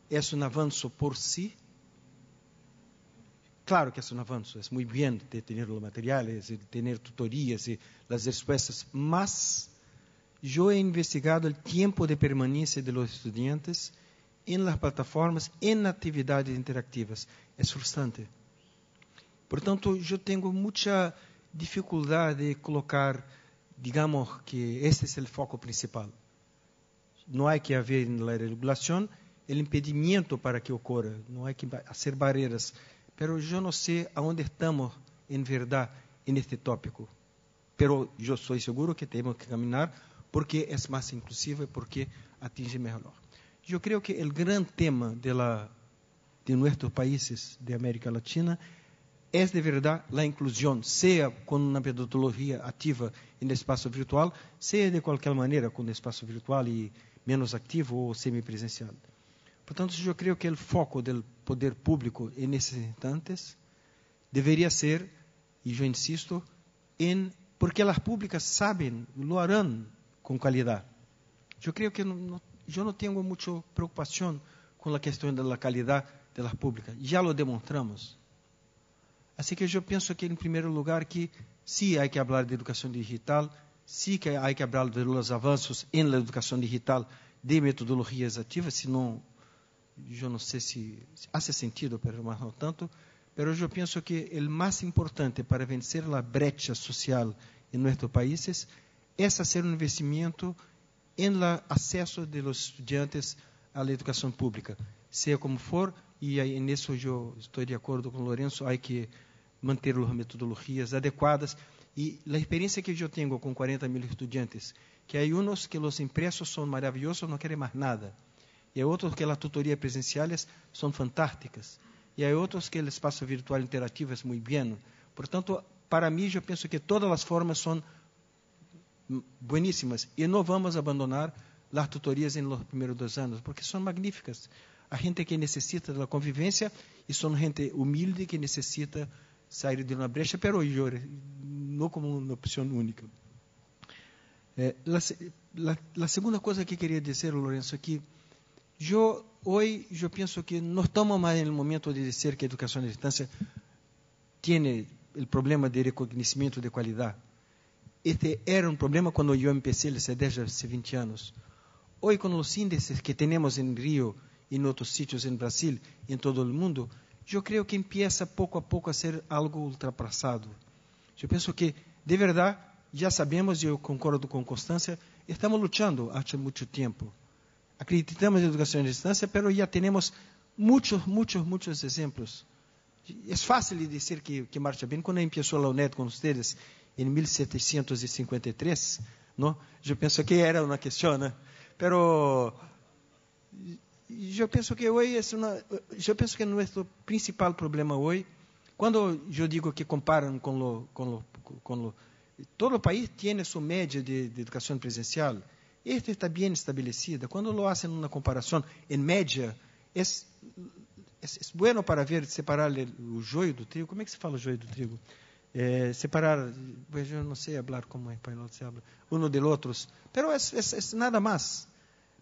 é um avanço por si, claro que é um avanço, é muito bem de ter os materiais, de ter tutorias e as respostas, mas eu he investigado o tempo de permanência de los estudiantes em las plataformas, em atividades interativas. É frustrante. Portanto, eu tenho muita dificuldade de colocar, digamos que este é o foco principal. Não há que haver na regulação o impedimento para que ocorra, não há que fazer barreiras, mas eu não sei aonde estamos em verdade neste tópico. Mas eu sou seguro que temos que caminhar porque é mais inclusivo e porque atinge melhor. Eu creio que o grande tema de nossos países de América Latina é de verdade a inclusão, seja com uma metodologia ativa no espaço virtual, seja de qualquer maneira com o espaço virtual e menos ativo ou semipresencial. Portanto, eu creio que o foco do poder público nesses instantes deveria ser, e eu insisto, porque las públicas saben, lo harán con calidad. Yo creo que yo no tengo mucha preocupación con la cuestión de la calidad de las públicas. Ya lo demostramos. Así que yo pienso que, en primer lugar, que sí hay que hablar de educación digital, sí que hay que hablar de los avances en la educación digital, de metodologías activas, senão, yo no sé si hace sentido, pero más no tanto. Pero yo pienso que el más importante para vencer la brecha social en nuestros países es hacer un investimento en el acceso de los estudiantes a la educación pública, sea como for, y en eso yo estoy de acuerdo con Lorenzo, hay que manter las metodologías adecuadas. Y la experiencia que yo tengo con 40.000 estudiantes, que hay unos que los impresos son maravillosos, no quieren más nada, y hay otros que las tutorías presenciales son fantásticas, y hay otros que el espacio virtual interactivo es muy bien. Por tanto, para mí, yo pienso que todas las formas son buenísimas, y no vamos a abandonar las tutorías en los primeros 2 años, porque son magníficas. Hay gente que necesita de la convivencia, y son gente humilde que necesita salir de una brecha, pero yo, no como una opción única. La segunda cosa que quería decir, Lorenzo, es que hoy yo pienso que no estamos más en el momento de decir que educación a distancia tiene el problema de reconocimiento de calidad. Este era un problema cuando yo empecé hace 10, hace 20 años. Hoy, con los índices que tenemos en Río y en otros sitios en Brasil y en todo el mundo, yo creo que empieza poco a poco a ser algo ultrapasado. Yo pienso que, de verdad, ya sabemos, yo concordo con Constancia, estamos luchando hace mucho tiempo. Acreditamos en educación a distancia, pero ya tenemos muchos ejemplos. Es fácil decir que marcha bien. Cuando empezó la UNED con ustedes en 1753, ¿no? Yo pienso que era una cuestión, ¿no? Pero yo pienso que hoy nuestro principal problema hoy, cuando yo digo que comparan con lo todo el país tiene su media de educación presencial. Esta está bien establecida. Cuando lo hacen una comparación en media, es bueno para ver, separar o joio do trigo. ¿Cómo es que se fala o joio do trigo? Separar, pues yo no sé hablar como en español se habla, uno del otro. Pero es nada más.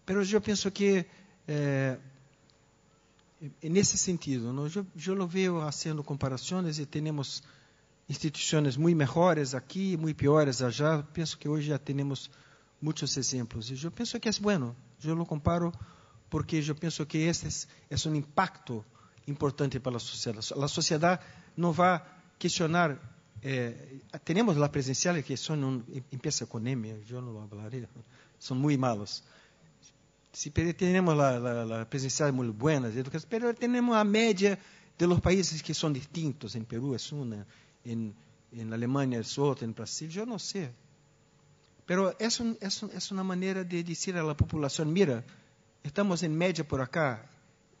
Pero yo pienso que en ese sentido, ¿no? Yo lo veo haciendo comparaciones y tenemos instituciones muy mejores aquí, muy peores allá. Pienso que hoy ya tenemos muchos ejemplos. Y yo pienso que es bueno. Yo lo comparo porque yo pienso que este es un impacto importante para la sociedad. La sociedad no va a cuestionar. Tenemos las presenciales que empieza con M, yo no lo hablaré, son muy malos. Si tenemos la presencial muy buenas, pero tenemos a media de los países que son distintos. En Perú es una, en Alemania es otra, en Brasil, yo no sé. Pero es una manera de decir a la población, mira, estamos en media por acá,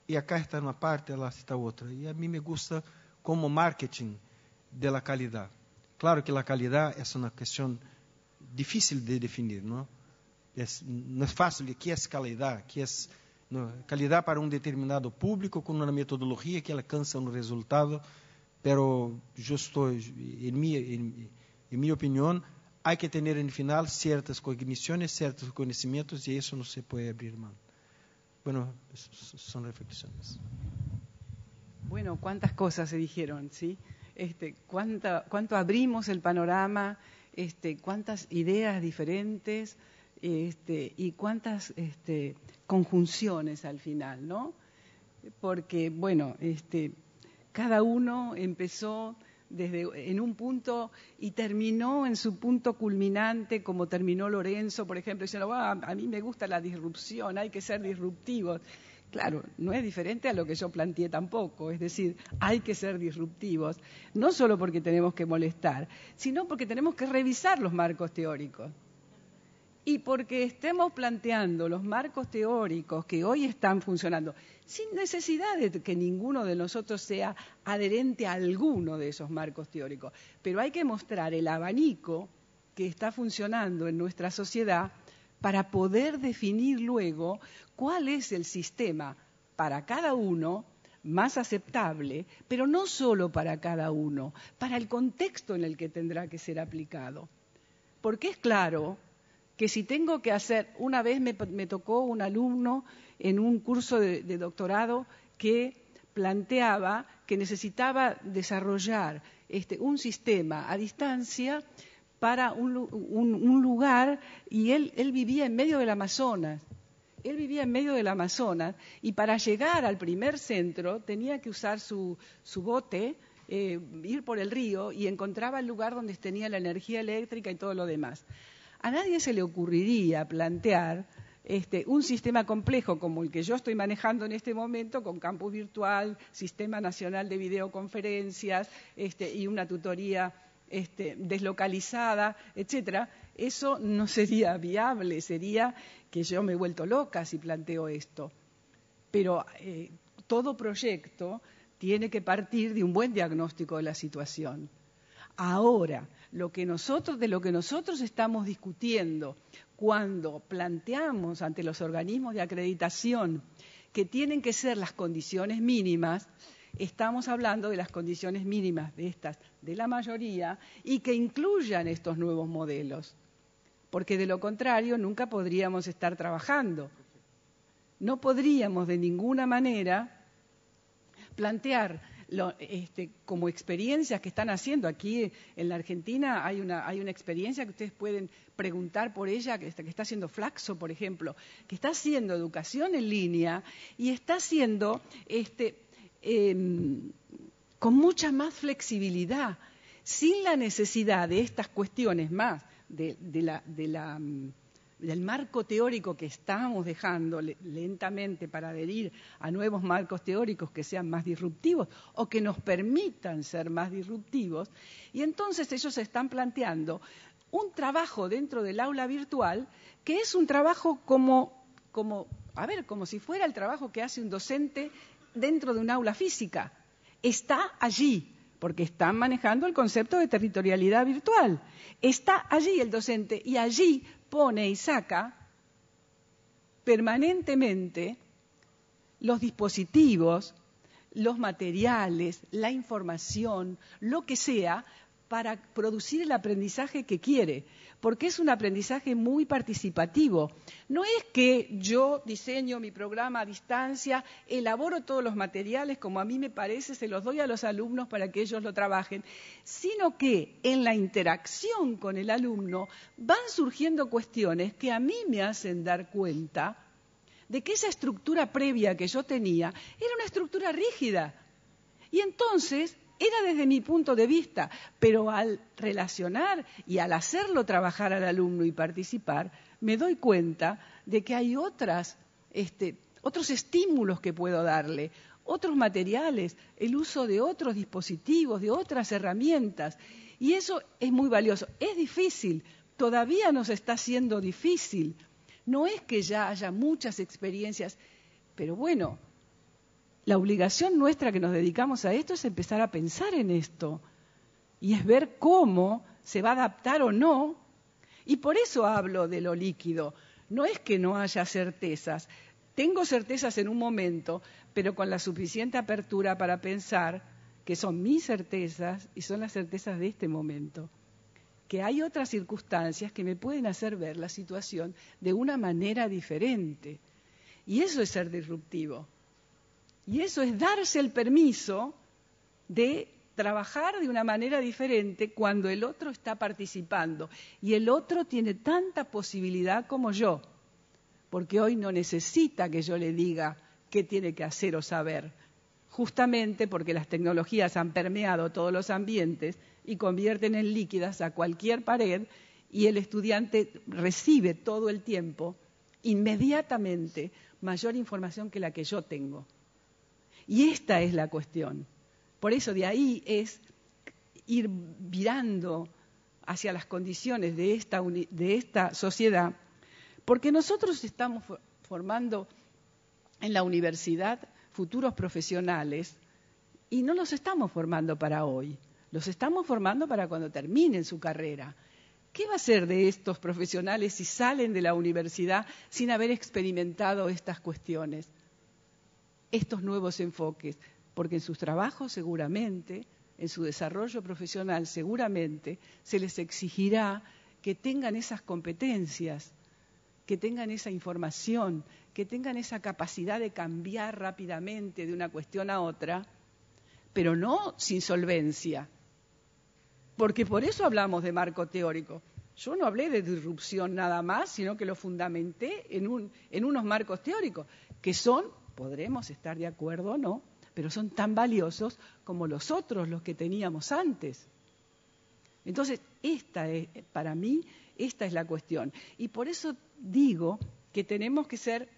y acá está una parte, allá está otra. Y a mí me gusta como marketing de la calidad. Claro que la calidad es una cuestión difícil de definir, ¿no? No es fácil. ¿Qué es calidad? ¿Qué es calidad para un determinado público con una metodología que alcanza un resultado? Pero yo estoy, en mi opinión, hay que tener en el final ciertas cogniciones, ciertos conocimientos, y eso no se puede abrir mano. Bueno, son reflexiones. Bueno, cuántas cosas se dijeron, ¿sí? Cuánto abrimos el panorama, cuántas ideas diferentes, y cuántas conjunciones al final, ¿no? Porque, bueno, cada uno empezó en un punto y terminó en su punto culminante, como terminó Lorenzo, por ejemplo, diciendo, a mí me gusta la disrupción, hay que ser disruptivos. Claro, no es diferente a lo que yo planteé tampoco, es decir, hay que ser disruptivos, no solo porque tenemos que molestar, sino porque tenemos que revisar los marcos teóricos. Y porque estemos planteando los marcos teóricos que hoy están funcionando, sin necesidad de que ninguno de nosotros sea adherente a alguno de esos marcos teóricos. Pero hay que mostrar el abanico que está funcionando en nuestra sociedad para poder definir luego cuál es el sistema para cada uno más aceptable, pero no solo para cada uno, para el contexto en el que tendrá que ser aplicado. Porque es claro que si tengo que hacer, una vez me tocó un alumno en un curso de doctorado que planteaba que necesitaba desarrollar un sistema a distancia para un lugar, y él vivía en medio del Amazonas. Él vivía en medio del Amazonas y para llegar al primer centro tenía que usar su bote, ir por el río, y encontraba el lugar donde tenía la energía eléctrica y todo lo demás. A nadie se le ocurriría plantear un sistema complejo como el que yo estoy manejando en este momento, con campus virtual, Sistema Nacional de Videoconferencias y una tutoría deslocalizada, etcétera. Eso no sería viable, sería que yo me he vuelto loca si planteo esto. Pero todo proyecto tiene que partir de un buen diagnóstico de la situación. Ahora, de lo que nosotros estamos discutiendo cuando planteamos ante los organismos de acreditación que tienen que ser las condiciones mínimas, estamos hablando de las condiciones mínimas de la mayoría, y que incluyan estos nuevos modelos. Porque de lo contrario nunca podríamos estar trabajando. No podríamos de ninguna manera plantear como experiencias que están haciendo. Aquí en la Argentina hay una experiencia que ustedes pueden preguntar por ella, que está haciendo Flaxo, por ejemplo, que está haciendo educación en línea y está haciendo con mucha más flexibilidad, sin la necesidad de estas cuestiones más del marco teórico que estamos dejando lentamente para adherir a nuevos marcos teóricos que sean más disruptivos o que nos permitan ser más disruptivos. Y entonces ellos están planteando un trabajo dentro del aula virtual que es un trabajo como si fuera el trabajo que hace un docente dentro de un aula física. Está allí, porque están manejando el concepto de territorialidad virtual. Está allí el docente y allí pone y saca permanentemente los dispositivos, los materiales, la información, lo que sea, para producir el aprendizaje que quiere, porque es un aprendizaje muy participativo. No es que yo diseño mi programa a distancia, elaboro todos los materiales como a mí me parece, se los doy a los alumnos para que ellos lo trabajen, sino que en la interacción con el alumno van surgiendo cuestiones que a mí me hacen dar cuenta de que esa estructura previa que yo tenía era una estructura rígida. Y entonces era desde mi punto de vista, pero al relacionar y al hacerlo trabajar al alumno y participar, me doy cuenta de que hay otros estímulos que puedo darle, otros materiales, el uso de otros dispositivos, de otras herramientas. Y eso es muy valioso. Es difícil, todavía nos está siendo difícil. No es que ya haya muchas experiencias, pero bueno, la obligación nuestra que nos dedicamos a esto es empezar a pensar en esto y es ver cómo se va a adaptar o no. Y por eso hablo de lo líquido. No es que no haya certezas. Tengo certezas en un momento, pero con la suficiente apertura para pensar que son mis certezas y son las certezas de este momento. Que hay otras circunstancias que me pueden hacer ver la situación de una manera diferente. Y eso es ser disruptivo. Y eso es darse el permiso de trabajar de una manera diferente cuando el otro está participando. Y el otro tiene tanta posibilidad como yo, porque hoy no necesita que yo le diga qué tiene que hacer o saber, justamente porque las tecnologías han permeado todos los ambientes y convierten en líquidas a cualquier pared, y el estudiante recibe todo el tiempo, inmediatamente, mayor información que la que yo tengo. Y esta es la cuestión. Por eso de ahí es ir virando hacia las condiciones de esta sociedad, porque nosotros estamos formando en la universidad futuros profesionales y no los estamos formando para hoy, los estamos formando para cuando terminen su carrera. ¿Qué va a ser de estos profesionales si salen de la universidad sin haber experimentado estas cuestiones? Estos nuevos enfoques. porque en sus trabajos seguramente, en su desarrollo profesional seguramente, se les exigirá que tengan esas competencias, que tengan esa información, que tengan esa capacidad de cambiar rápidamente de una cuestión a otra, pero no sin solvencia. Porque por eso hablamos de marco teórico. Yo no hablé de disrupción nada más, sino que lo fundamenté en unos marcos teóricos, que son, podremos estar de acuerdo o no, pero son tan valiosos como los otros, los que teníamos antes. Entonces, para mí, esta es la cuestión. Y por eso digo que tenemos que ser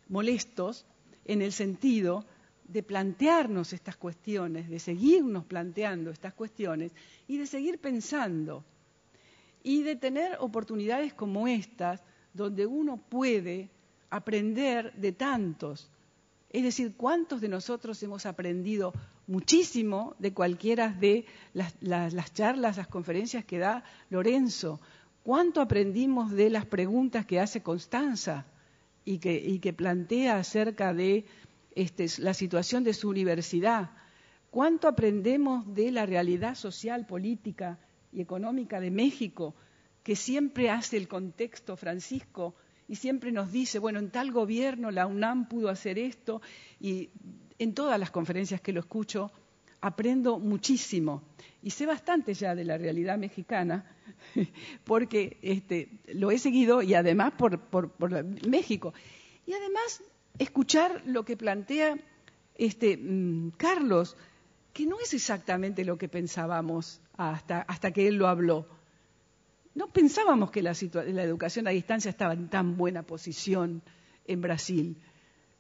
molestos en el sentido de plantearnos estas cuestiones, de seguirnos planteando estas cuestiones y de seguir pensando y de tener oportunidades como estas donde uno puede aprender de tantos. Es decir, ¿cuántos de nosotros hemos aprendido muchísimo de cualquiera de las charlas, las conferencias que da Lorenzo? ¿Cuánto aprendimos de las preguntas que hace Constanza y que plantea acerca de la situación de su universidad? ¿Cuánto aprendemos de la realidad social, política y económica de México, que siempre hace el contexto Francisco y siempre nos dice, bueno, en tal gobierno la UNAM pudo hacer esto? Y en todas las conferencias que lo escucho aprendo muchísimo y sé bastante ya de la realidad mexicana porque lo he seguido y además por México. Y además escuchar lo que plantea Carlos, que no es exactamente lo que pensábamos hasta que él lo habló. No pensábamos que la educación a distancia estaba en tan buena posición en Brasil.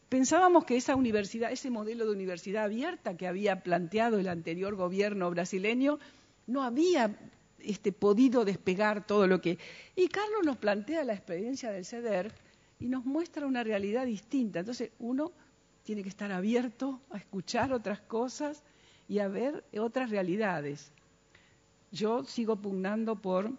Pensábamos que esa universidad, ese modelo de universidad abierta que había planteado el anterior gobierno brasileño, no había podido despegar todo lo que... Y Carlos nos plantea la experiencia del CEDER y nos muestra una realidad distinta. Entonces uno tiene que estar abierto a escuchar otras cosas y a ver otras realidades. Yo sigo pugnando por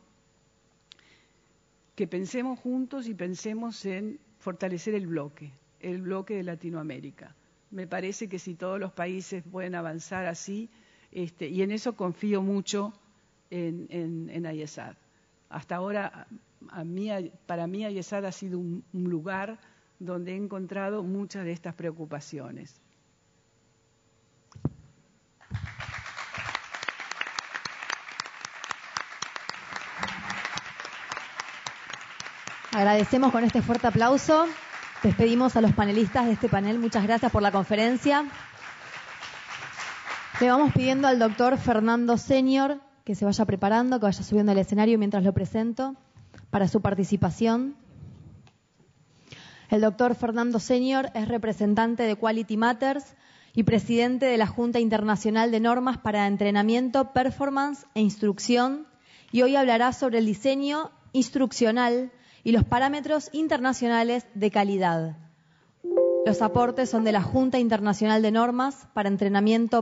que pensemos juntos y pensemos en fortalecer el bloque de Latinoamérica. Me parece que si todos los países pueden avanzar así, y en eso confío mucho en IESAD. Hasta ahora, para mí IESAD ha sido un lugar donde he encontrado muchas de estas preocupaciones. Agradecemos con este fuerte aplauso. Despedimos a los panelistas de este panel. Muchas gracias por la conferencia. Le vamos pidiendo al doctor Fernando Senior que se vaya preparando, que vaya subiendo al escenario mientras lo presento para su participación. El doctor Fernando Senior es representante de Quality Matters y presidente de la Junta Internacional de Normas para Entrenamiento, Performance e Instrucción, y hoy hablará sobre el diseño instruccional y los parámetros internacionales de calidad. Los aportes son de la Junta Internacional de Normas para Entrenamiento,